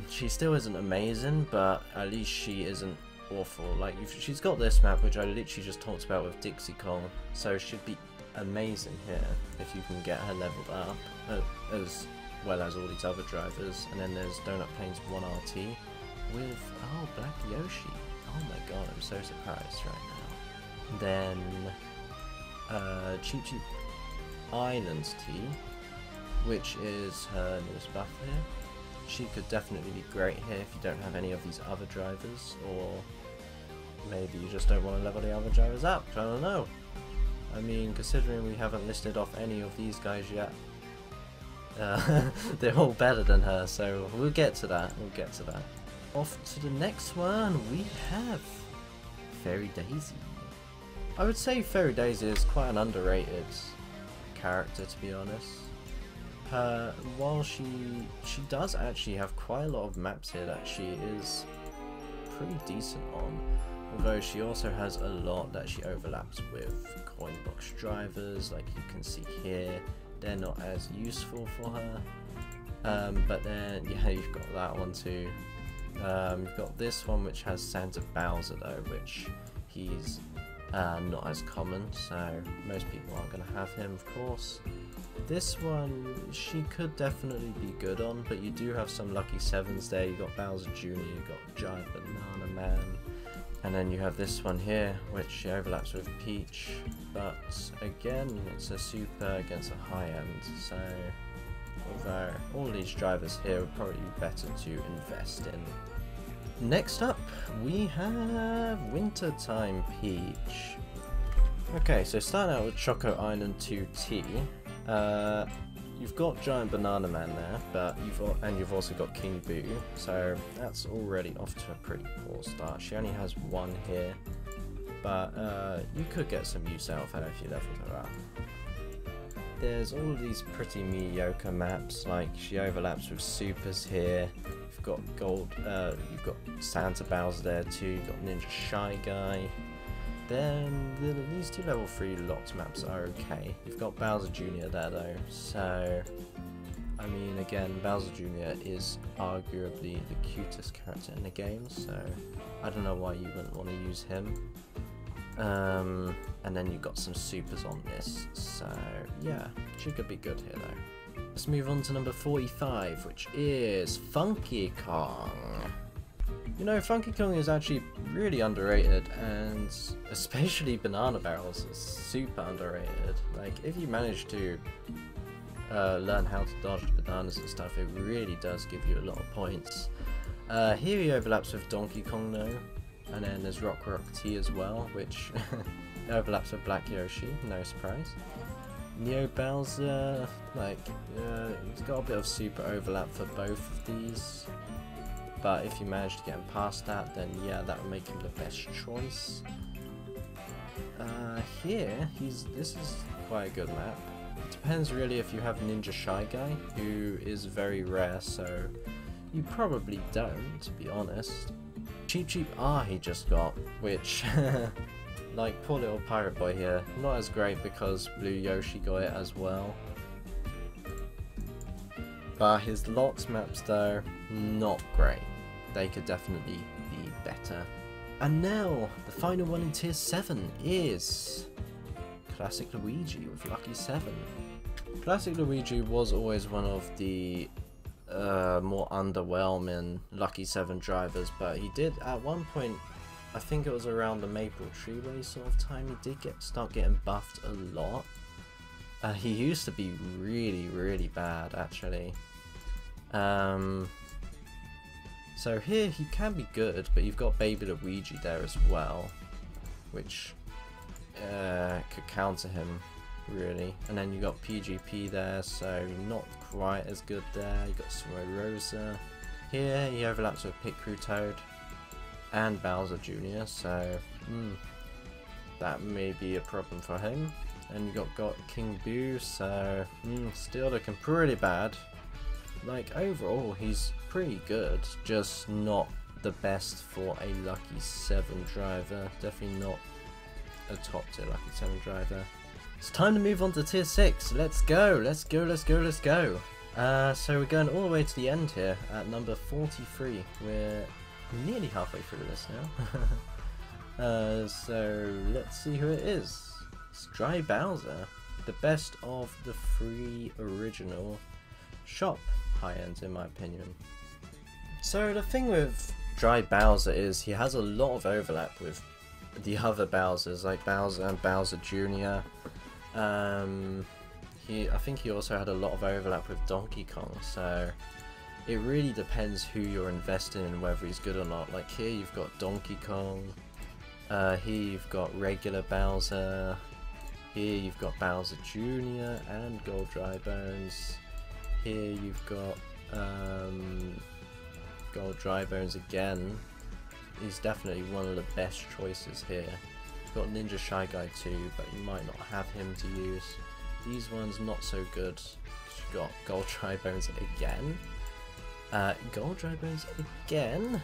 She still isn't amazing, but at least she isn't awful. Like, she's got this map, which I literally just talked about with Dixie Kong, so she'd be amazing here if you can get her leveled up, as well as all these other drivers. And then there's Donut Plains 1RT with, oh, Black Yoshi. Oh my god, I'm so surprised right now. Then Cheap Cheap Islands T, which is her newest buff here. She could definitely be great here if you don't have any of these other drivers, or maybe you just don't want to level the other drivers up, I don't know. I mean, considering we haven't listed off any of these guys yet, they're all better than her, so we'll get to that, Off to the next one, we have Fairy Daisy. I would say Fairy Daisy is quite an underrated character, to be honest. While she does actually have quite a lot of maps here that she is pretty decent on, although she also has a lot that she overlaps with coin box drivers, like you can see here. They're not as useful for her, but then yeah, you've got that one too. You've got this one which has Santa Bowser though, which he's not as common, so most people aren't going to have him, of course. This one she could definitely be good on, but you do have some lucky 7s there. You got Bowser Jr., you got Giant Banana Man, and then you have this one here which overlaps with Peach, but again it's a super against a high end, so although all these drivers here would probably be better to invest in. Next up we have Wintertime Peach. Okay, so starting out with Choco Island 2T, you've got Giant Banana Man there, but you've also got King Boo, so that's already off to a pretty poor start. She only has one here, but you could get some use out of her if you leveled her up. There's all of these pretty mediocre maps, like she overlaps with supers here. You've got you've got Santa Bowser there too. You've got Ninja Shy Guy. Then these two level 3 locked maps are okay. You've got Bowser Jr. there though, so I mean again Bowser Jr. is arguably the cutest character in the game, so I don't know why you wouldn't want to use him. And then you've got some supers on this, so yeah, she could be good here though. Let's move on to number 45, which is Funky Kong. You know, Funky Kong is actually really underrated, and especially Banana Barrels is super underrated. Like, if you manage to learn how to dodge the bananas and stuff, it really does give you a lot of points. Here he overlaps with Donkey Kong though, and then there's Rock T as well, which overlaps with Black Yoshi, no surprise. Neo Bowser, like, he's got a bit of super overlap for both of these. But if you manage to get him past that, then yeah, that would make him the best choice. Here, this is quite a good map. It depends really if you have Ninja Shy Guy, who is very rare, so you probably don't, to be honest. Cheep Cheep R he just got, which, like poor little pirate boy here, not as great because Blue Yoshi got it as well. But his locked maps though, not great. They could definitely be better. And now, the final one in tier 7 is Classic Luigi with Lucky 7. Classic Luigi was always one of the more underwhelming Lucky 7 drivers, but he did at one point, I think it was around the Maple Treeway sort of time, he did start getting buffed a lot. He used to be really bad actually. So here he can be good, but you've got Baby Luigi there as well, which could counter him really. And then you got PGP there, so not quite as good there. You got Swirl Rosa. Here he overlaps with Pit Crew Toad and Bowser Jr., so that may be a problem for him. And you got King Boo, so still looking pretty bad. Like overall he's pretty good, just not the best for a Lucky 7 driver. Definitely not a top tier Lucky 7 driver. It's time to move on to tier 6. Let's go. So we're going all the way to the end here at number 43. We're nearly halfway through this now. So let's see who it is. It's Dry Bowser, the best of the 3 original shop high-ends in my opinion. So the thing with Dry Bowser is he has a lot of overlap with the other Bowsers, like Bowser and Bowser Jr. I think he also had a lot of overlap with Donkey Kong, so it really depends who you're investing in, whether he's good or not. Like here you've got Donkey Kong, here you've got regular Bowser, Here you've got Bowser Jr. and Gold Dry Bones. Here you've got Gold Dry Bones again. He's definitely one of the best choices here. You've got Ninja Shy Guy too, but you might not have him to use. These ones not so good. You've got Gold Dry Bones again. Gold Dry Bones again.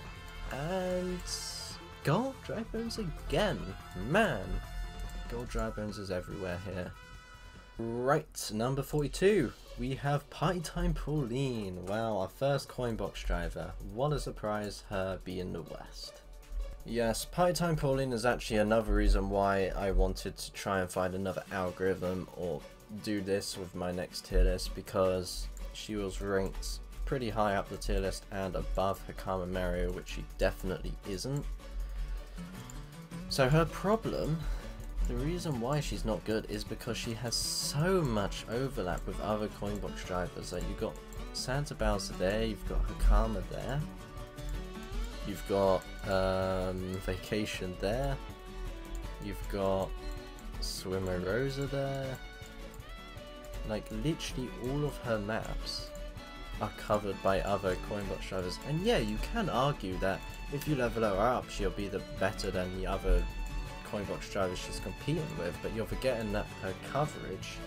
And Gold Dry Bones again. Man, Gold Dry Bones is everywhere here. Right, number 42. We have Party Time Pauline. Wow, our first coin box driver. What a surprise her being the worst. Yes, Party Time Pauline is actually another reason why I wanted to try and find another algorithm or do this with my next tier list, because she was ranked pretty high up the tier list and above Hunt Mario, which she definitely isn't. So her problem, the reason why she's not good, is because she has so much overlap with other coin box drivers. Like, you've got Santa Bowser there, you've got Hakama there, you've got Vacation there, you've got Swimmer Rosa there. Like, literally all of her maps are covered by other coin box drivers. And yeah, you can argue that if you level her up, she'll be better than the other coin box drivers she's competing with, but you're forgetting that her coverage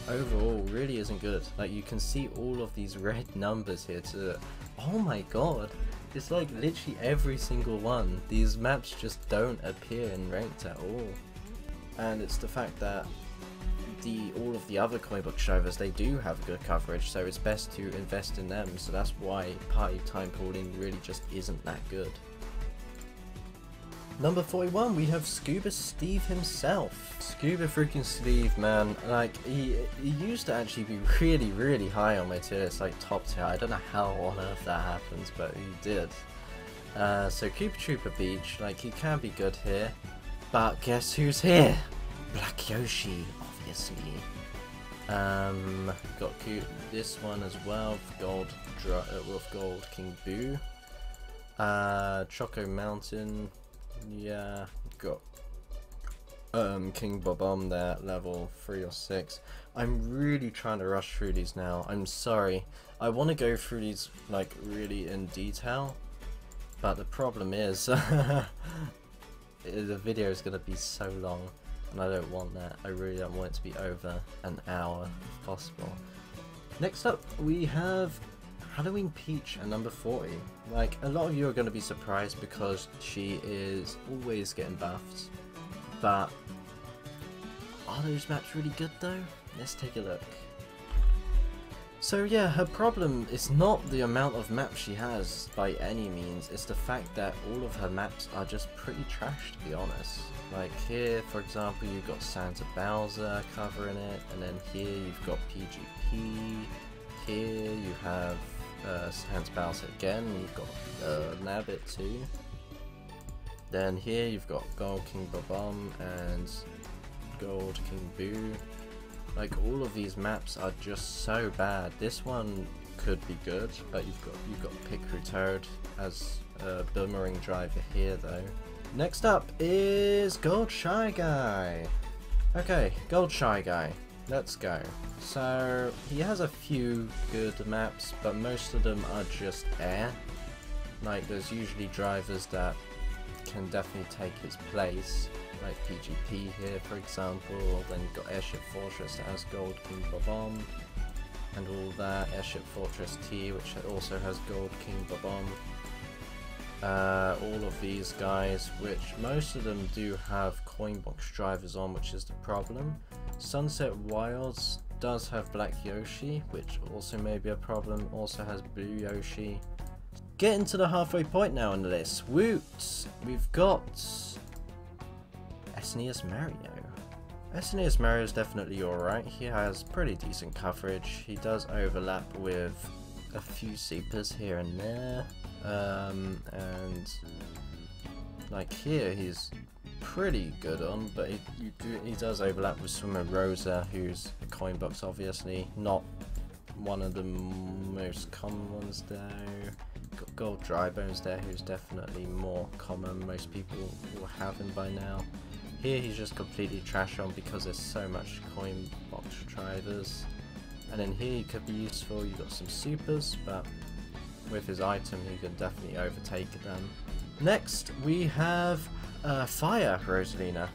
overall really isn't good. Like, you can see all of these red numbers here to, oh my god, it's like literally every single one. These maps just don't appear in ranked at all. And it's the fact that all of the other coin box drivers, they do have good coverage, so it's best to invest in them. So that's why Party Time Pauline really just isn't that good. Number 41, we have Scuba Steve himself. Scuba freaking Steve, man. Like, he used to actually be really high on my tier list, like top tier. I don't know how on earth that happens, but he did. So Koopa Troopa Beach, like, he can be good here, but guess who's here? Black Yoshi, obviously. Got this one as well with Gold King Boo. Choco Mountain. Yeah, got King Bob-omb there, level 3 or 6. I'm really trying to rush through these now. I'm sorry. I want to go through these like really in detail, but the problem is the video is going to be so long, and I don't want that. I really don't want it to be over an hour if possible. Next up, we have Halloween Peach at number 40. Like, a lot of you are going to be surprised because she is always getting buffed, but are those maps really good though? Let's take a look. So yeah, her problem is not the amount of maps she has by any means, it's the fact that all of her maps are just pretty trash, to be honest. Like here, for example, you've got Santa Bowser covering it, and then here you've got PGP, here you have Santa Bowser again, you've got Nabbit too. Then here you've got Gold King Bob-omb and Gold King Boo. Like, all of these maps are just so bad. This one could be good, but you've got Picru Toad as a boomerang driver here though. Next up is Gold Shy Guy. Okay, Gold Shy Guy. Let's go. So he has a few good maps, but most of them are just air. Like, there's usually drivers that can definitely take his place, like PGP here for example. Then you've got Airship Fortress that has Gold King Bob-omb and all that. Airship Fortress T, which also has Gold King Bob-omb. All of these guys, which most of them do have coin box drivers on, which is the problem. Sunset Wilds does have Black Yoshi, which also may be a problem. Also has Blue Yoshi. Getting to the halfway point now on the list. Woot! We've got SNES Mario. SNES Mario is definitely alright. He has pretty decent coverage. He does overlap with a few supers here and there. And like here he's pretty good on, but he does overlap with Swimmer Rosa, who's a coin box, obviously. Not one of the most common ones though. Got Gold Dry Bones there, who's definitely more common. Most people will have him by now. Here he's just completely trash on because there's so much coin box drivers. And then here he could be useful, you've got some supers, but with his item he can definitely overtake them. Next we have Fire Rosalina.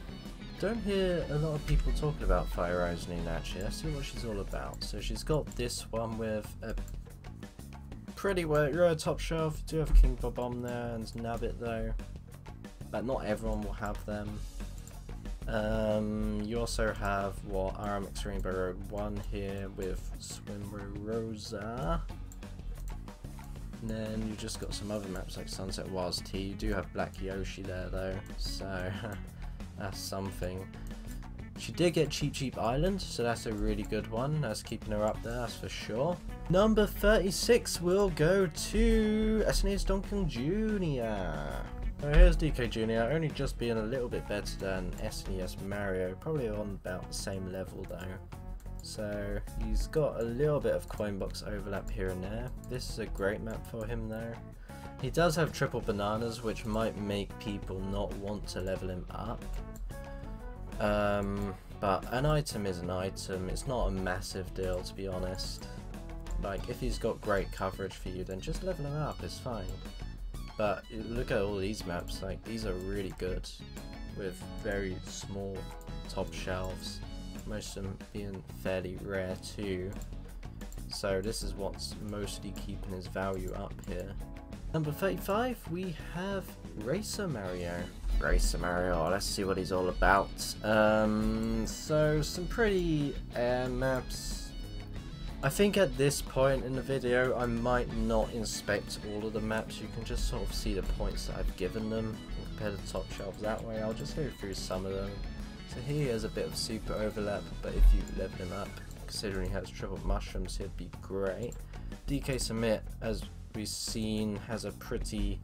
Don't hear a lot of people talking about Fire Rosalina actually. Let's see what she's all about. So she's got this one with a pretty rare top shelf. You do have King Bob-omb there and Nabbit though, but not everyone will have them. You also have RMX Rainbow Road 1 here with Swimmer Rosa. And then you just got some other maps like Sunset Wilds T. You do have Black Yoshi there though, so that's something. She did get Cheep Island, so that's a really good one. That's keeping her up there, that's for sure. Number 36 will go to SNES Donkey Kong Jr. So here's DK Jr. only just being a little bit better than SNES Mario, probably on about the same level though. So he's got a little bit of coin box overlap here and there. This is a great map for him though. He does have triple bananas, which might make people not want to level him up. But an item is an item. It's not a massive deal, to be honest. Like, if he's got great coverage for you, then just level him up, it's fine. But look at all these maps, like, these are really good with very small top shelves, most of them being fairly rare too. So this is what's mostly keeping his value up here. Number 35, we have Racer Mario. Racer Mario, let's see what he's all about. So some pretty air maps. I think at this point in the video I might not inspect all of the maps. You can just sort of see the points that I've given them and compare the top shelves that way. I'll just go through some of them. So here he has a bit of super overlap, but if you level him up, considering he has triple mushrooms, he'd be great. DK Submit, as we've seen, has a pretty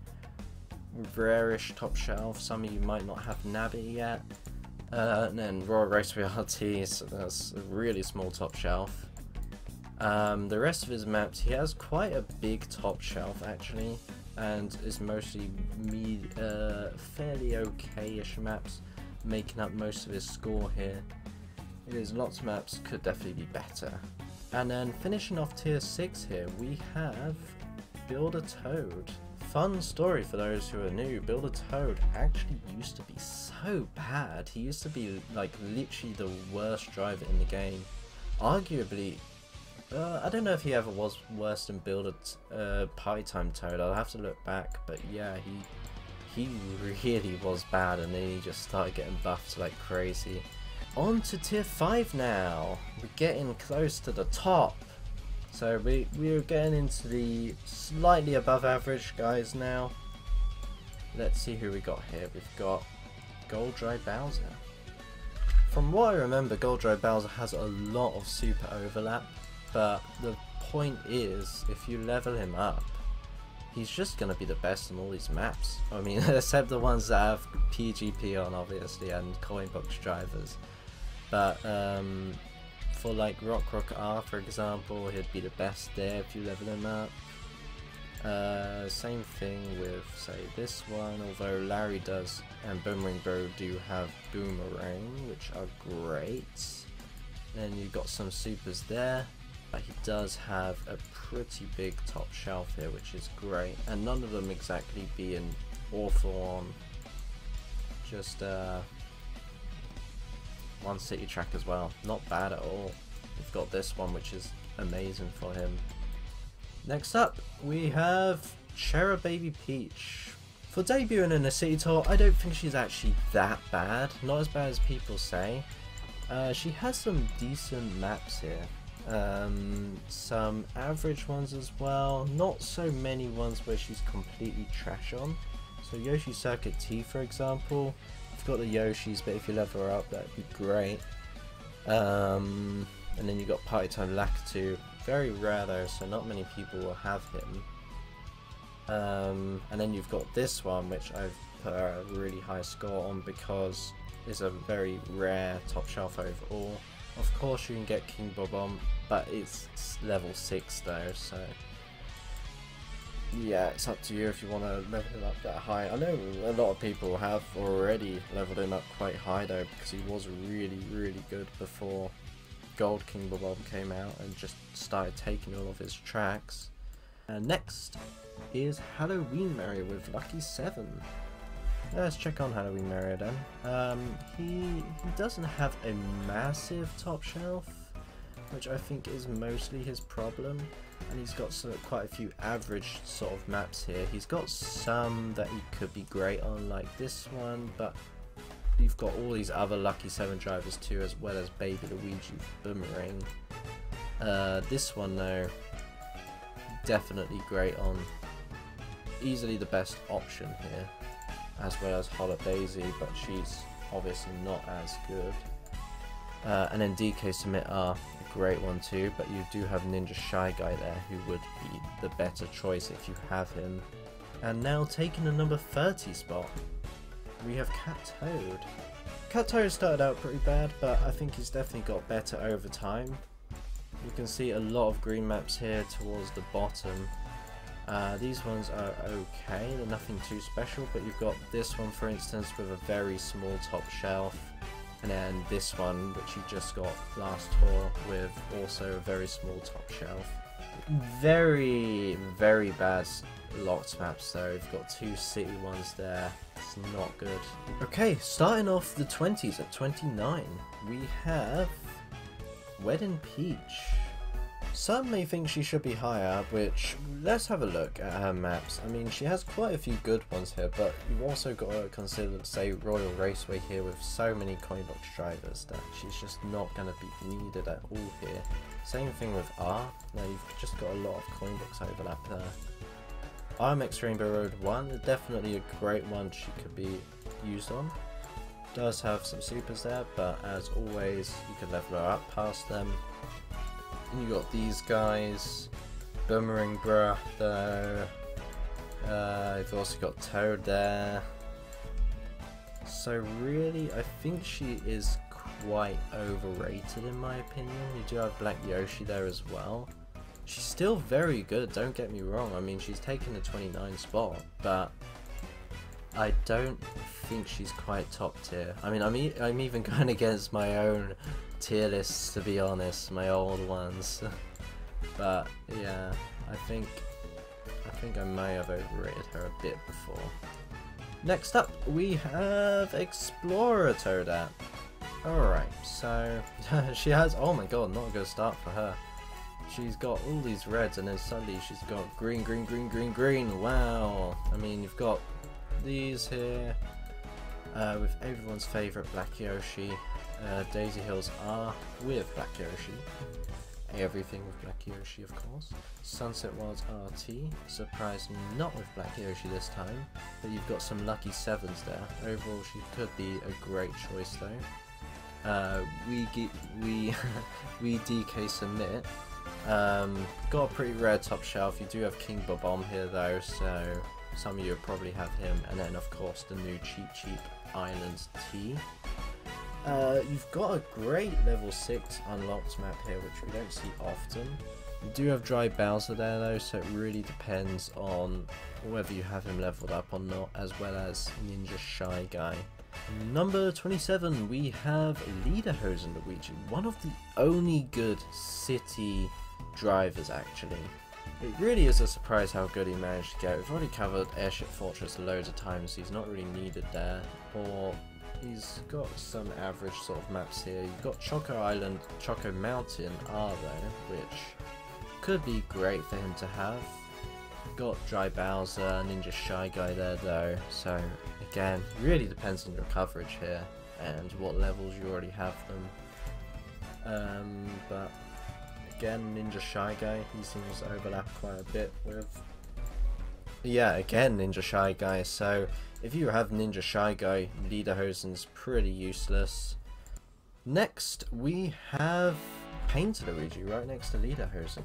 rarish top shelf. Some of you might not have Nabbit yet. And then Royal Race RT, so that's a really small top shelf. The rest of his maps, he has quite a big top shelf actually, and is mostly fairly okay-ish maps, making up most of his score here. His lots of maps could definitely be better. And then finishing off tier 6 here, we have Build a Toad. Fun story for those who are new. Build a Toad actually used to be so bad. He used to be like literally the worst driver in the game. Arguably, I don't know if he ever was worse than Build a Party Time Toad. I'll have to look back, but yeah, he really was bad, and then he just started getting buffed like crazy. On to tier 5 now. We're getting close to the top. So we're getting into the slightly above average guys now. Let's see who we got here. We've got Gold-Dry Bowser. From what I remember, Gold-Dry Bowser has a lot of super overlap, but the point is, if you level him up, he's just going to be the best on all these maps. I mean, except the ones that have PGP on, obviously, and coin box drivers. But for like Rock R, for example, he'd be the best there if you level him up. Same thing with, say, this one, although Larry does and Boomerang Bro do have Boomerang, which are great. Then you've got some supers there. But he does have a pretty big top shelf here, which is great, and none of them exactly being awful on. Just one city track as well, not bad at all. We've got this one, which is amazing for him. Next up, we have Cherry Baby Peach. For debuting in a city tour, I don't think she's actually that bad, not as bad as people say. She has some decent maps here. Some average ones as well, not so many ones where she's completely trash on. So Yoshi Circuit T, for example, you've got the Yoshis, but if you level her up, that'd be great. And then you've got Party Time Lakitu, very rare though, so not many people will have him. And then you've got this one, which I've put a really high score on because it's a very rare top shelf overall. Of course you can get King Bob-omb, but it's level 6 though, so yeah, it's up to you if you want to level him up that high. I know a lot of people have already leveled him up quite high though, because he was really, really good before Gold King Bob came out and just started taking all of his tracks. And next is Halloween Mario with Lucky 7. Let's check on Halloween Mario then. He doesn't have a massive top shelf, which I think is mostly his problem. And he's got quite a few average sort of maps here. He's got some that he could be great on, like this one, but you've got all these other Lucky 7 drivers too, as well as Baby Luigi Boomerang. This one though, definitely great on. Easily the best option here, as well as Hollow Daisy, but she's obviously not as good. And then DK Submit are a great one too, but you do have Ninja Shy Guy there, who would be the better choice if you have him. And now taking the number 30 spot, we have Cat Toad. Cat Toad started out pretty bad, but I think he's definitely got better over time. You can see a lot of green maps here towards the bottom. These ones are okay, they're nothing too special, but you've got this one for instance with a very small top shelf, and then this one which you just got last tour with also a very small top shelf. Very, very bad locked maps though. You've got two city ones there, it's not good. Okay, starting off the 20s at 29, we have Wedding Peach. Some may think she should be higher, which, let's have a look at her maps. I mean, she has quite a few good ones here, but you've also got to consider, say, Royal Raceway here with so many coin box drivers that she's just not going to be needed at all here. Same thing with R. Now you've just got a lot of coin box overlap there. RMX Rainbow Road 1, definitely a great one she could be used on. Does have some supers there, but as always, you can level her up past them. And you got these guys, Boomerang Bruh there, you've also got Toad there. So really, I think she is quite overrated in my opinion. You do have Black Yoshi there as well. She's still very good, don't get me wrong. I mean, she's taken the 29 spot, but I don't think she's quite top tier. I mean, I'm even going against my own tier lists, to be honest, my old ones. But yeah, I think I may have overrated her a bit before. Next up, we have Explorer Toadette. Alright, so she has, oh my god, not a good start for her. She's got all these reds and then suddenly she's got green, green, green, green, green. Wow. I mean, you've got these here with everyone's favourite Black Yoshi. Daisy Hills are with Black Yoshi. Everything with Black Yoshi, of course. Sunset Wilds RT, surprise not with Black Yoshi this time, but you've got some lucky 7s there. Overall, she could be a great choice though. We DK Submit. Got a pretty rare top shelf. You do have King Bob here though, so some of you probably have him. And then of course the new Cheap Islands T. You've got a great level 6 unlocked map here, which we don't see often. You do have Dry Bowser there though, so it really depends on whether you have him leveled up or not, as well as Ninja Shy Guy. Number 27, we have Lederhosen Luigi, one of the only good city drivers actually. It really is a surprise how good he managed to get. We've already covered Airship Fortress loads of times, so he's not really needed there. Or he's got some average sort of maps here. You've got Choco Island, Choco Mountain are though, which could be great for him to have. Got Dry Bowser, Ninja Shy Guy there though, so again, really depends on your coverage here and what levels you already have them. But again, Ninja Shy Guy, he seems to overlap quite a bit with. Yeah, again, Ninja Shy Guy, so if you have Ninja Shy Guy, Lederhosen's pretty useless. Next, we have Painted Luigi right next to Lederhosen.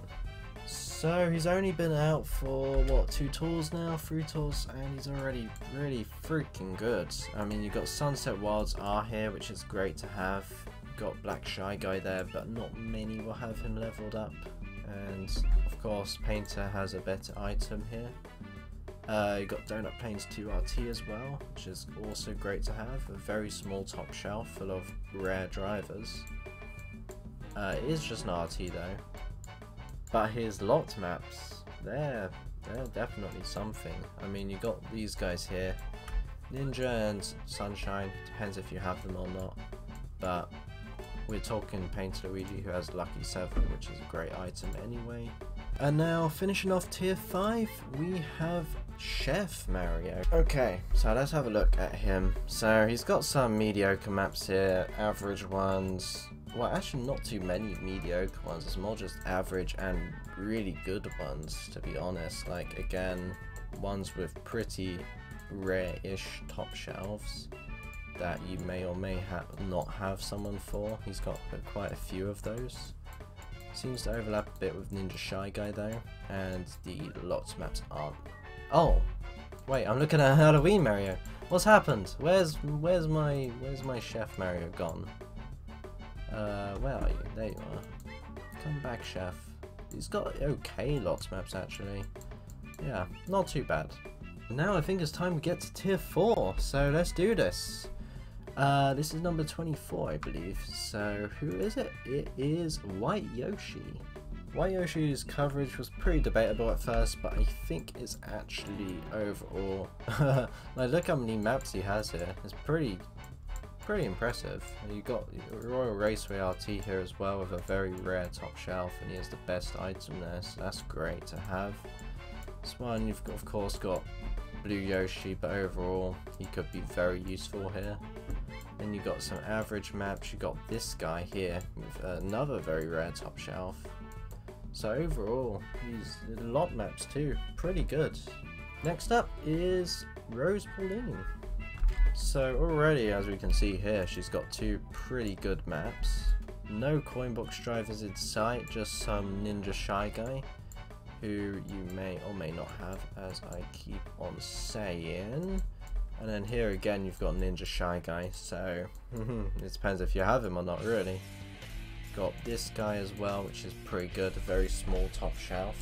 So he's only been out for what, 2 tours now, 3 tours, and he's already really freaking good. I mean, you've got Sunset Wilds R here, which is great to have. You've got Black Shy Guy there, but not many will have him leveled up. And of course, Painter has a better item here. You got Donut Plains 2RT as well, which is also great to have. A very small top shelf full of rare drivers. It is just an RT though. But his locked maps, they're definitely something. I mean, you got these guys here. Ninja and Sunshine, depends if you have them or not. But we're talking Painter Luigi, who has Lucky 7, which is a great item anyway. And now, finishing off tier 5, we have Chef Mario. Okay, so let's have a look at him. So he's got some mediocre maps here, average ones. Well, actually not too many mediocre ones, it's more just average and really good ones, to be honest. Like, again, ones with pretty rare-ish top shelves that you may or may not have someone for. He's got quite a few of those. Seems to overlap a bit with Ninja Shy Guy though, and the lots maps aren't. Oh, wait, I'm looking at Halloween Mario. What's happened? Where's my Chef Mario gone? Where are you? There you are. Come back, Chef. He's got okay lots maps actually. Yeah, not too bad. Now I think it's time to get to tier 4, so let's do this. This is number 24, I believe. So who is it? It is White Yoshi. White Yoshi's coverage was pretty debatable at first, but I think it's actually overall. Like, look how many maps he has here. It's pretty impressive. You got Royal Raceway RT here as well, with a very rare top shelf, and he has the best item there, so that's great to have. This one you've got, of course, got Blue Yoshi, but overall he could be very useful here. Then you got some average maps. You got this guy here with another very rare top shelf. So overall, he's a lot maps too, pretty good. Next up is Rose Pauline. So already, as we can see here, she's got two pretty good maps. No coin box drivers in sight, just some Ninja Shy Guy, who you may or may not have, as I keep on saying. And then here again you've got Ninja Shy Guy, so it depends if you have him or not really. Got this guy as well, which is pretty good, a very small top shelf.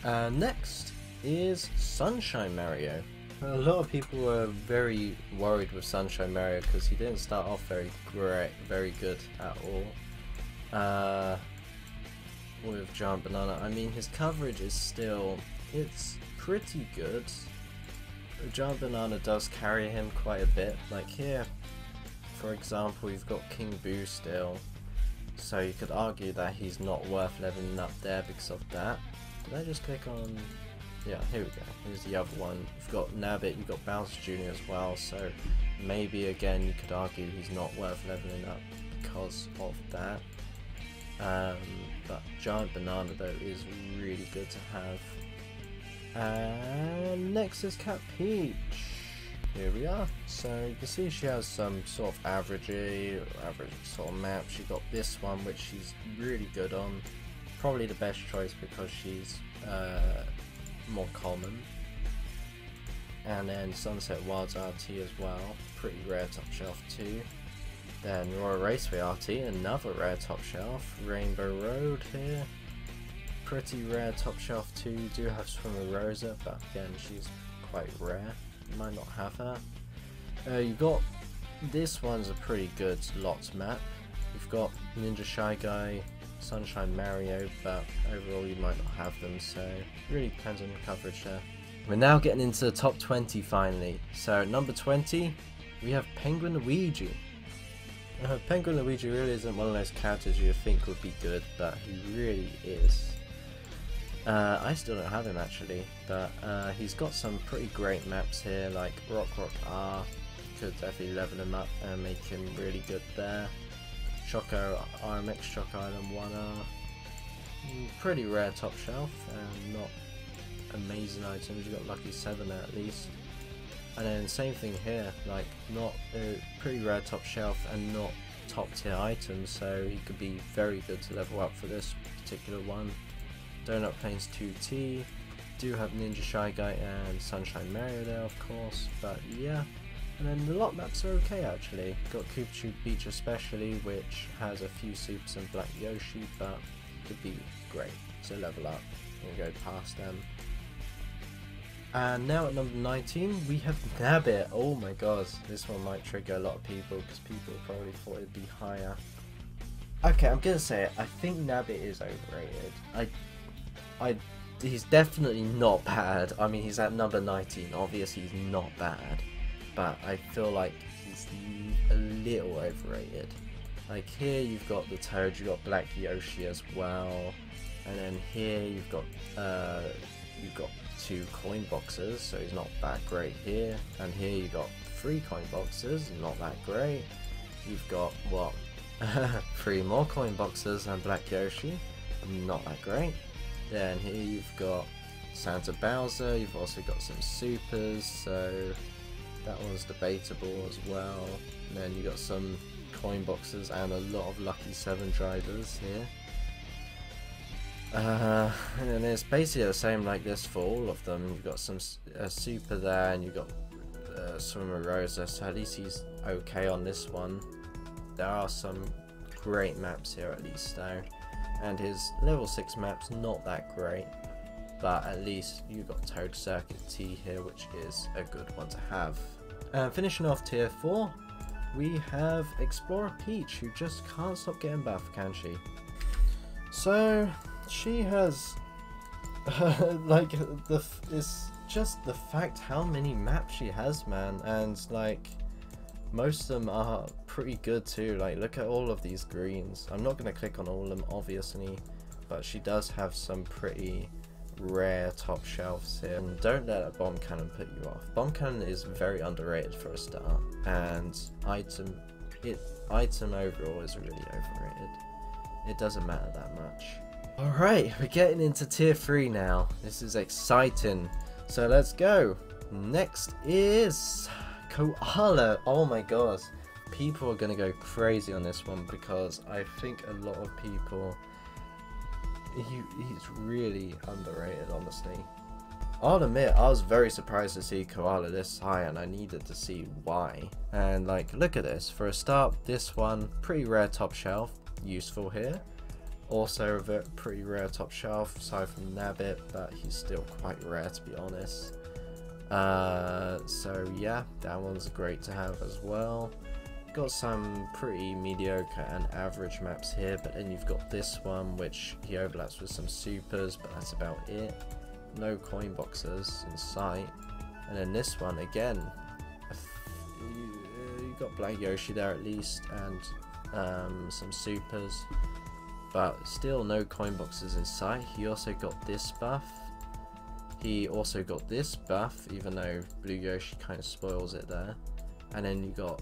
And next is Sunshine Mario. A lot of people were very worried with Sunshine Mario because he didn't start off very good at all. With Giant Banana, I mean, his coverage is still, it's pretty good. Giant Banana does carry him quite a bit. Like here, for example, you've got King Boo still, so you could argue that he's not worth leveling up there because of that. Did I just click on? Yeah, here we go. Here's the other one. You've got Nabbit, you've got Bounce Jr. as well, so maybe again you could argue he's not worth leveling up because of that. But Giant Banana though is really good to have. And next is Cat Peach. Here we are. So you can see she has some sort of average sort of map. She got this one, which she's really good on. Probably the best choice because she's more common. And then Sunset Wilds RT as well, pretty rare top shelf too. Then Royal Raceway RT, another rare top shelf. Rainbow Road here, pretty rare top shelf too. You do have Swimmer Rosa, but again she's quite rare, you might not have her. You got, this one's a pretty good lots map. You've got Ninja Shy Guy, Sunshine Mario, but overall you might not have them, so it really depends on your coverage there. We're now getting into the top 20 finally. So at number 20 we have Penguin Luigi. Penguin Luigi really isn't one of those characters you think would be good, but he really is. I still don't have him actually, but he's got some pretty great maps here, like Rock R. Could definitely level him up and make him really good there. Choco RMX Choco Island 1R. Pretty rare top shelf and not amazing items. You got Lucky 7 there at least. And then same thing here, like not a pretty rare top shelf and not top tier items, so he could be very good to level up for this particular one. Donut Plains 2T, do have Ninja Shy Guy and Sunshine Mario there of course, but yeah. And then the lot maps are okay actually. Got Koopa Beach especially, which has a few supers and Black Yoshi, but could be great to level up. We'll go past them. And now at number 19, we have Nabbit. Oh my god, this one might trigger a lot of people because people probably thought it'd be higher. Okay, I'm gonna say it. I think Nabbit is overrated. He's definitely not bad. I mean, he's at number 19. Obviously, he's not bad, but I feel like he's a little overrated. Like here, you've got the Toad, you've got Black Yoshi as well, and then here you've got 2 coin boxes, so he's not that great here. And here you've got 3 coin boxes, not that great. You've got what? 3 more coin boxes and Black Yoshi, not that great. Then here you've got Santa Bowser, you've also got some supers, so that one's debatable as well. And then you got some coin boxes and a lot of Lucky 7 drivers here. And it's basically the same like this for all of them. You've got some super there, and you've got Swimmer Rosa, so at least he's okay on this one. There are some great maps here at least though, and his level 6 map's not that great, but at least you've got Toad Circuit T here, which is a good one to have. Finishing off tier 4, we have Explorer Peach, who just can't stop getting buffed, can she? So she has like it's just the fact how many maps she has, man, and like most of them are pretty good too. Like look at all of these greens. I'm not going to click on all of them obviously, but she does have some pretty rare top shelves here. And don't let a bomb cannon put you off. Bomb cannon is very underrated for a start, and item overall is really overrated. It doesn't matter that much. Alright, we're getting into tier 3 now. This is exciting. So let's go. Next is Koala. Oh my god. People are going to go crazy on this one because I think a lot of people... He's really underrated, honestly. I'll admit, I was very surprised to see Koala this high, and I needed to see why. And like, look at this. For a start, this one, pretty rare top shelf. Useful here. Also a pretty rare top shelf, aside from Nabbit, but he's still quite rare to be honest. So yeah, that one's great to have as well. Got some pretty mediocre and average maps here, but then you've got this one which he overlaps with some supers, but that's about it. No coin boxes in sight. And then this one again, you got Black Yoshi there at least, and some supers, but still no coin boxes in sight. He also got this buff. He also got this buff, even though Blue Yoshi kind of spoils it there. And then you got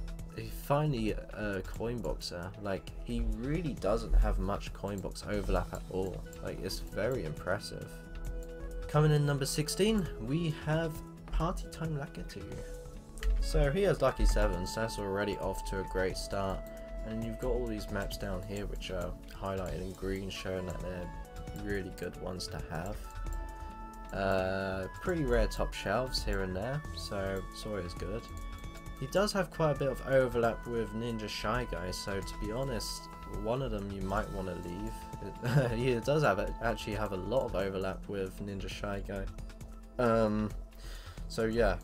finally a coin boxer. Like, he really doesn't have much coin box overlap at all. Like, it's very impressive. Coming in number 16, we have Party Time Lakitu. So he has Lucky 7, so that's already off to a great start. And you've got all these maps down here which are highlighted in green, showing that they're really good ones to have. Pretty rare top shelves here and there, so it's always good. He does have quite a bit of overlap with Ninja Shy Guy, so to be honest, one of them you might want to leave. He does actually have a lot of overlap with Ninja Shy Guy. So yeah,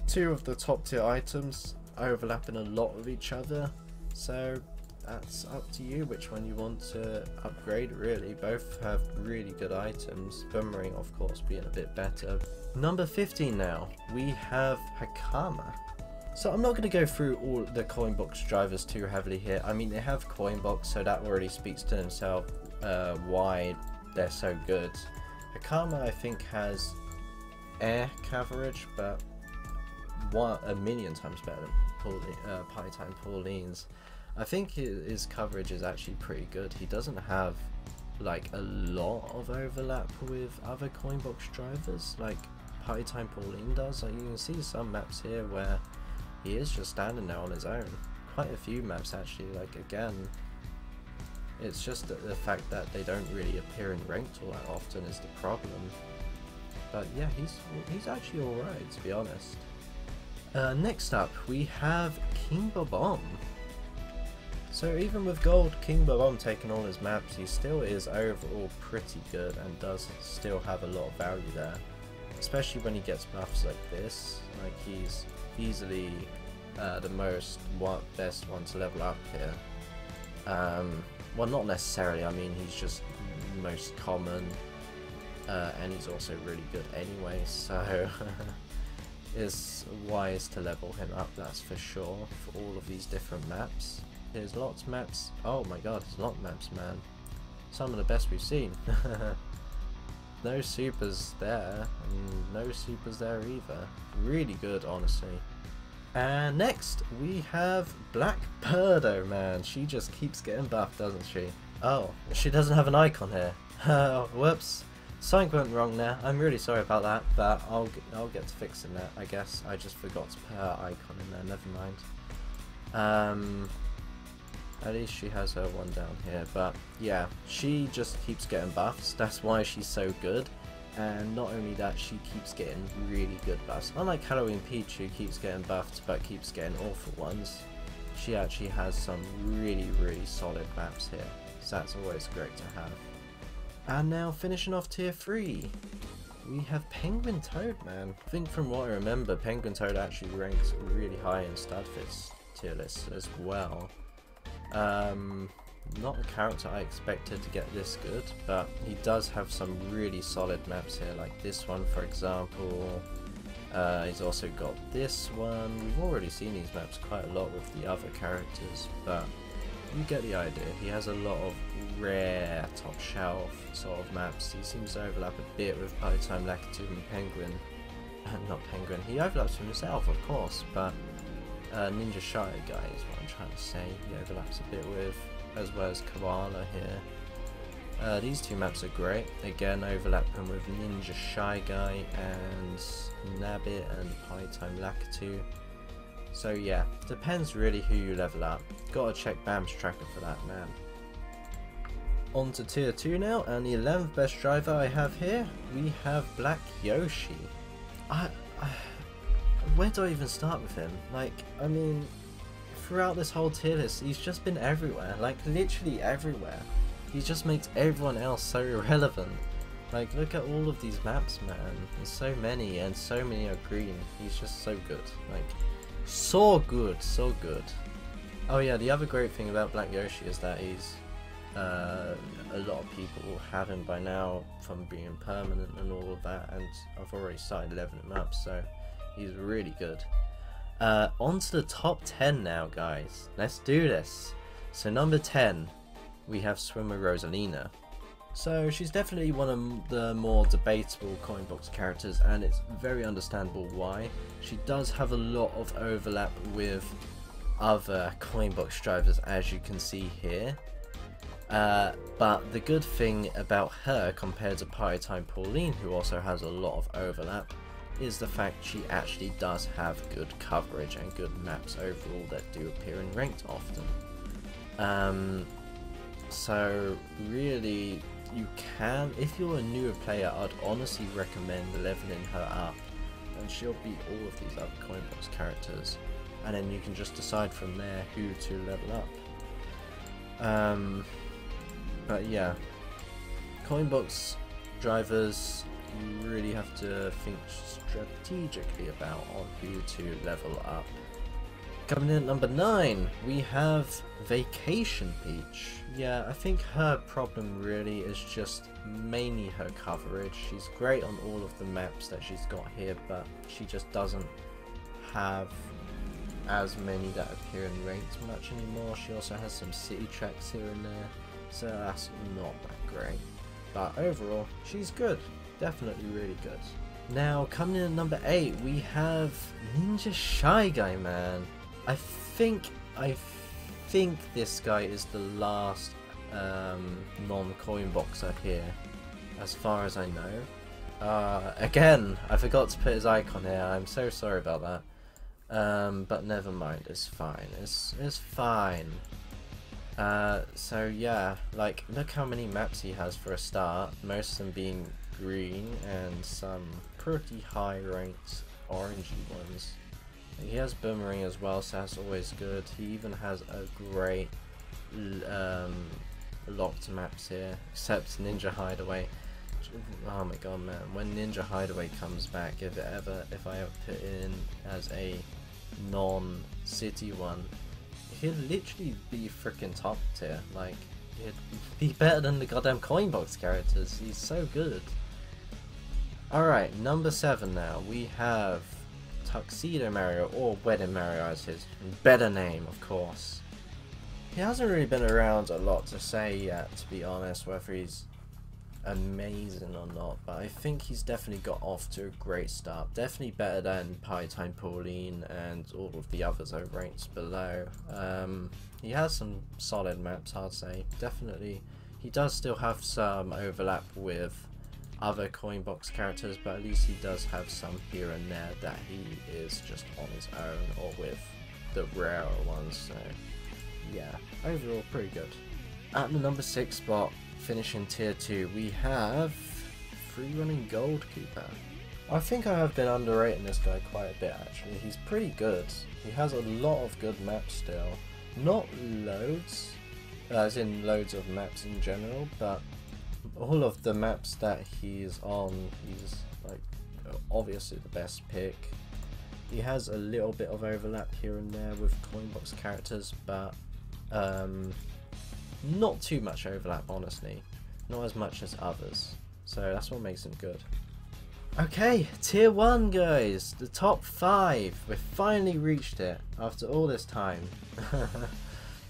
2 of the top tier items overlapping a lot with each other, so that's up to you which one you want to upgrade really. Both have really good items, Boomerang of course being a bit better. Number 15 now, we have Hakama. So I'm not going to go through all the coin box drivers too heavily here. I mean, they have coin box, so that already speaks to himself why they're so good. Hakama I think has air coverage, but a million times better than Party Time Pauline's. I think his coverage is actually pretty good. He doesn't have like a lot of overlap with other coin box drivers like Party Time Pauline does. Like, you can see some maps here where he is just standing there on his own. Quite a few maps actually. Like, again, it's just the fact that they don't really appear in ranked all that often is the problem. But yeah, he's actually alright to be honest. Next up we have King Bobomb. So even with Gold King Bomb taking all his maps, he still is overall pretty good and does still have a lot of value there. Especially when he gets buffs like this. Like he's easily the best one to level up here. Well, not necessarily, I mean he's just most common and he's also really good anyway, so it's wise to level him up, that's for sure, for all of these different maps. There's lots of maps. Oh my god, there's a lot of maps, man. Some of the best we've seen. No supers there, and no supers there either. Really good, honestly. And next, we have Black Perdo, man. She just keeps getting buffed, doesn't she? Oh, she doesn't have an icon here. Whoops. Something went wrong there. I'm really sorry about that, but I'll get to fixing that, I guess. I just forgot to put her icon in there, never mind. At least she has her one down here, but yeah, she just keeps getting buffs. That's why she's so good. And not only that, she keeps getting really good buffs. Unlike Halloween Peach, who keeps getting buffed but keeps getting awful ones, she actually has some really solid maps here. So that's always great to have. And now finishing off tier 3, we have Penguin Toad, man. I think from what I remember, Penguin Toad actually ranks really high in Studfit's tier list as well. Not a character I expected to get this good, but he does have some really solid maps here, like this one for example. He's also got this one. We've already seen these maps quite a lot with the other characters, but you get the idea. He has a lot of rare top shelf sort of maps. He seems to overlap a bit with Wintertime, Lakitu and Penguin. Not Penguin, he overlaps with himself of course, but Ninja Shy Guy is what I'm trying to say. He overlaps a bit with, as well as Koala here. These two maps are great. Again, overlapping with Ninja Shy Guy and Nabbit and Wintertime Lakitu. So yeah, depends really who you level up. Gotta check BAM's tracker for that, man. On to tier 2 now, and the 11th best driver I have here, we have Black Yoshi. Where do I even start with him? Like, I mean, throughout this whole tier list, he's just been everywhere, like literally everywhere. He just makes everyone else so irrelevant. Like, look at all of these maps, man. There's so many, and so many are green. He's just so good. Like, so good, so good. Oh yeah, the other great thing about Black Yoshi is that he's, a lot of people will have him by now from being permanent and all of that, and I've already started leveling him up, so he's really good. On to the top 10 now, guys. Let's do this. So number 10, we have Swimmer Rosalina. So she's definitely one of the more debatable coin box characters, and it's very understandable why. She does have a lot of overlap with other coin box drivers, as you can see here. But the good thing about her compared to Wintertime Pauline, who also has a lot of overlap, is the fact she actually does have good coverage and good maps overall that do appear in ranked often. So really, you can, if you're a newer player, I'd honestly recommend leveling her up, and she'll beat all of these other coin box characters, and then you can just decide from there who to level up. But yeah, coin box drivers, you really have to think strategically about on who to level up. Coming in at number 9, we have Vacation Peach. Yeah, I think her problem really is just mainly her coverage. She's great on all of the maps that she's got here, but she just doesn't have as many that appear in ranked much anymore. She also has some city tracks here and there, so that's not that great. But overall, she's good. Definitely really good. Now, coming in at number 8, we have Ninja Shy Guy, man. I think this guy is the last non-coin boxer here, as far as I know. Again, I forgot to put his icon here. I'm so sorry about that. But never mind. It's fine. It's fine. So yeah, like, look how many maps he has for a start. Most of them being green and some pretty high ranked orangey ones. He has Boomerang as well, so that's always good. He even has a great locked maps here, except Ninja Hideaway. Oh my god, man! When Ninja Hideaway comes back, if I ever put it in as a non-city one, he'll literally be freaking top tier. Like, he'd be better than the goddamn coin box characters. He's so good. Alright, number 7 now. We have Tuxedo Mario, or Wedding Mario as his better name, of course. He hasn't really been around a lot to say yet, to be honest, whether he's amazing or not, but I think he's definitely got off to a great start. Definitely better than Wintertime Pauline and all of the others I ranked below. He has some solid maps, I'd say. Definitely, he does still have some overlap with other coin box characters, but at least he does have some here and there that he is just on his own or with the rarer ones. So yeah, overall pretty good. At the number 6 spot, finishing tier 2, we have Free Running Gold Cooper. I think I have been underrating this guy quite a bit actually. He's pretty good. He has a lot of good maps still. Not loads, as in loads of maps in general, but all of the maps that he's on, he's like obviously the best pick. He has a little bit of overlap here and there with coin box characters, but not too much overlap, honestly. Not as much as others. So that's what makes him good. Okay, tier 1 guys, the top 5. We've finally reached it after all this time.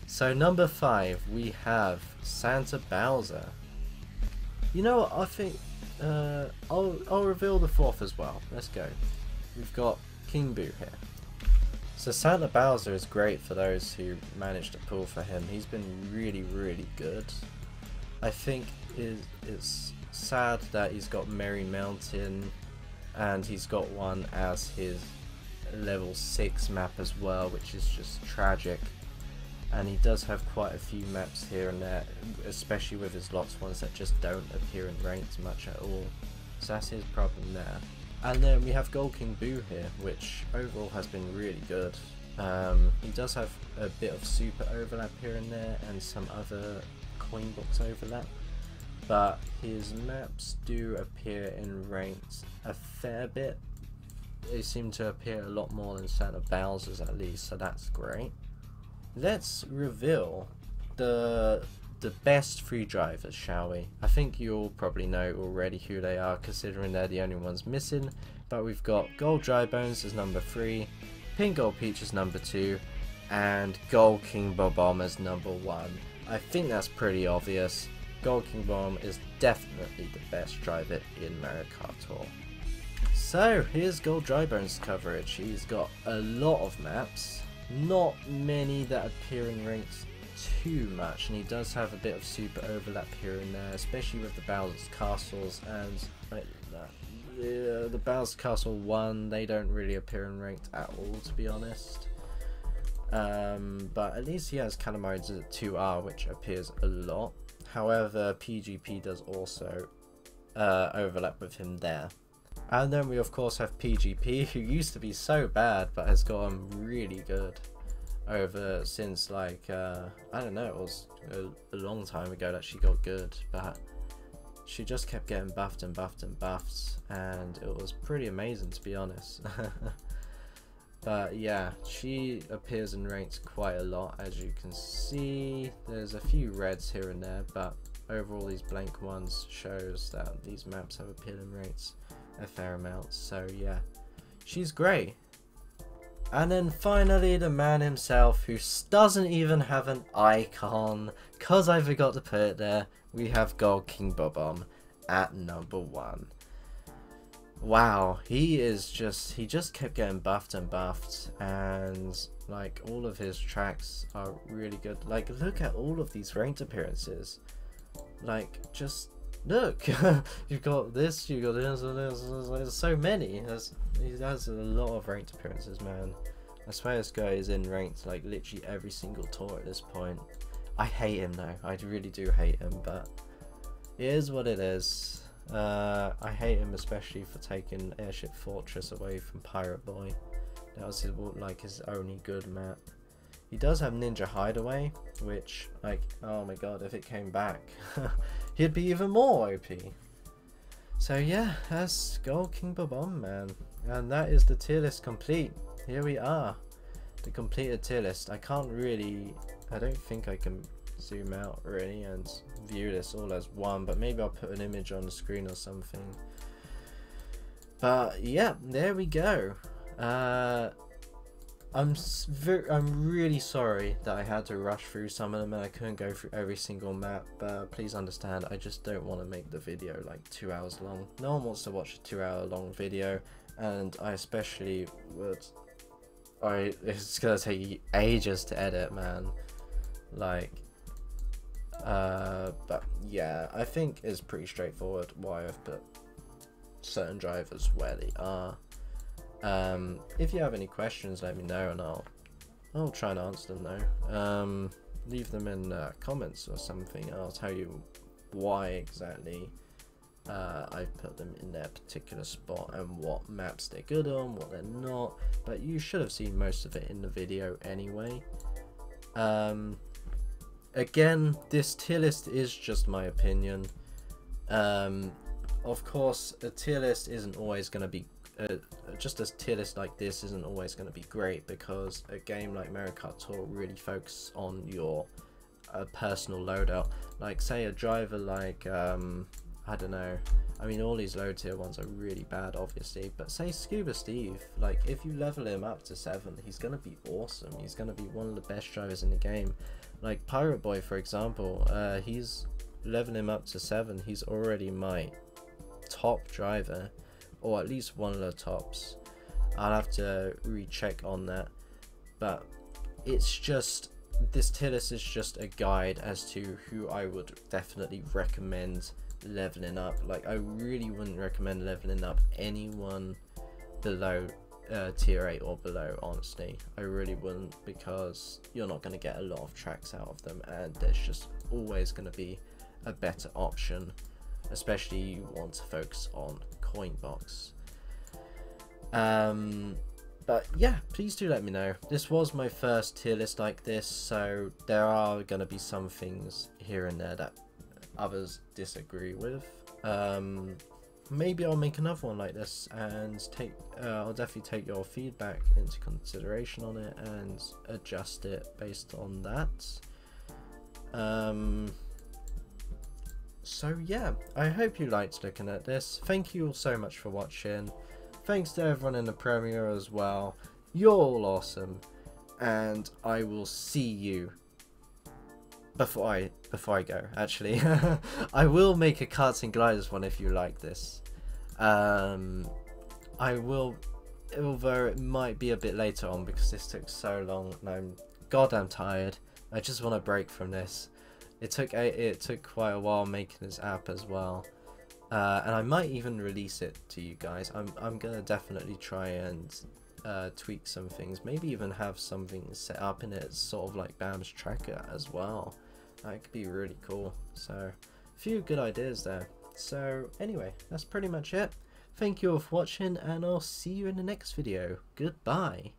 So number 5, we have Santa Bowser. You know what, I think I'll reveal the 4th as well. Let's go. We've got King Boo here. So Santa Bowser is great for those who managed to pull for him. He's been really, really good. I think it's sad that he's got Merry Mountain and he's got one as his level 6 map as well, which is just tragic. And he does have quite a few maps here and there, especially with his lots ones that just don't appear in ranked much at all. So that's his problem there. And then we have Gold King Boo here, which overall has been really good. He does have a bit of super overlap here and there and some other coin box overlap, but his maps do appear in ranked a fair bit. They seem to appear a lot more than Santa Bowser's at least, so that's great. Let's reveal the best free drivers, shall we? I think you all probably know already who they are, considering they're the only ones missing. But we've got Gold Dry Bones as number 3, Pink Gold Peach as number 2, and Gold King Bob-omb as number 1. I think that's pretty obvious. Gold King Bob-omb is definitely the best driver in Mario Kart Tour. So here's Gold Dry Bones coverage. He's got a lot of maps, not many that appear in ranked too much, and he does have a bit of super overlap here and there, especially with the Bowser's Castles, and like, the Bowser's Castle 1, they don't really appear in ranked at all, to be honest. But at least he has Color Modes at 2R, which appears a lot. However, PGP does also overlap with him there. And then we of course have PGP, who used to be so bad but has gotten really good over since, like, I don't know, it was a long time ago that she got good, but she just kept getting buffed and buffed and buffed, and it was pretty amazing, to be honest. But yeah, she appears in ranked quite a lot, as you can see. There's a few reds here and there, but overall these blank ones shows that these maps have appeared in ranked a fair amount. So yeah, she's great. And then finally the man himself, who doesn't even have an icon, cause I forgot to put it there. We have Gold King Bob-omb at number 1. Wow, he just kept getting buffed and buffed, and like all of his tracks are really good. Like, look at all of these ranked appearances. Like, just look. You've got this, you got this, there's so many. He has a lot of ranked appearances, man. I swear this guy is in ranked like literally every single tour at this point. I hate him though, I really do hate him, but it is what it is. I hate him especially for taking Airship Fortress away from Pirate Boy. That was his only good map. He does have Ninja Hideaway, which, like, oh my god, if it came back, he'd be even more OP. So yeah, that's Gold King Bob-omb, man. And that is the tier list complete. Here we are, the completed tier list. I don't think I can zoom out really and view this all as one, but maybe I'll put an image on the screen or something. But yeah, there we go. I'm really sorry that I had to rush through some of them and I couldn't go through every single map, but please understand, I just don't want to make the video like 2 hours long. No one wants to watch a 2-hour long video, and I especially would. It's gonna take ages to edit, man. Like, but yeah, I think it's pretty straightforward why I've put certain drivers where they are. If you have any questions, let me know and I'll try and answer them though. Leave them in comments or something. I'll tell you why exactly I've put them in their particular spot and what maps they're good on, what they're not, but you should have seen most of it in the video anyway. Again, this tier list is just my opinion. Of course, a tier list isn't always going to be just a tier list like this isn't always going to be great, because a game like Mario Kart Tour really focuses on your personal loadout. Like, say a driver like I don't know, I mean all these low tier ones are really bad obviously, but say Scuba Steve, like if you level him up to 7, he's gonna be awesome. He's gonna be one of the best drivers in the game. Like Pirate Boy, for example, he's leveling him up to 7, he's already my top driver, or at least one of the tops. I'll have to recheck on that, but it's just, this tier list is just a guide as to who I would definitely recommend leveling up. Like, I really wouldn't recommend leveling up anyone below tier 8 or below, honestly. I really wouldn't, because you're not going to get a lot of tracks out of them, and there's just always going to be a better option, especially you want to focus on coin box. But yeah, please do let me know. This was my first tier list like this, so there are going to be some things here and there that others disagree with. Maybe I'll make another one like this and I'll definitely take your feedback into consideration on it and adjust it based on that. So yeah, I hope you liked looking at this. Thank you all so much for watching. Thanks to everyone in the premiere as well. You're all awesome, and I will see you. Before I go, actually, I will make a Karts and Gliders one if you like this. I will, although it might be a bit later on because this took so long and I'm goddamn tired. I just want a break from this. It took quite a while making this app as well, and I might even release it to you guys. I'm gonna definitely try and tweak some things, maybe even have something set up in it, sort of like BAM's tracker as well. That could be really cool. So a few good ideas there. So anyway, that's pretty much it. Thank you all for watching, and I'll see you in the next video. Goodbye.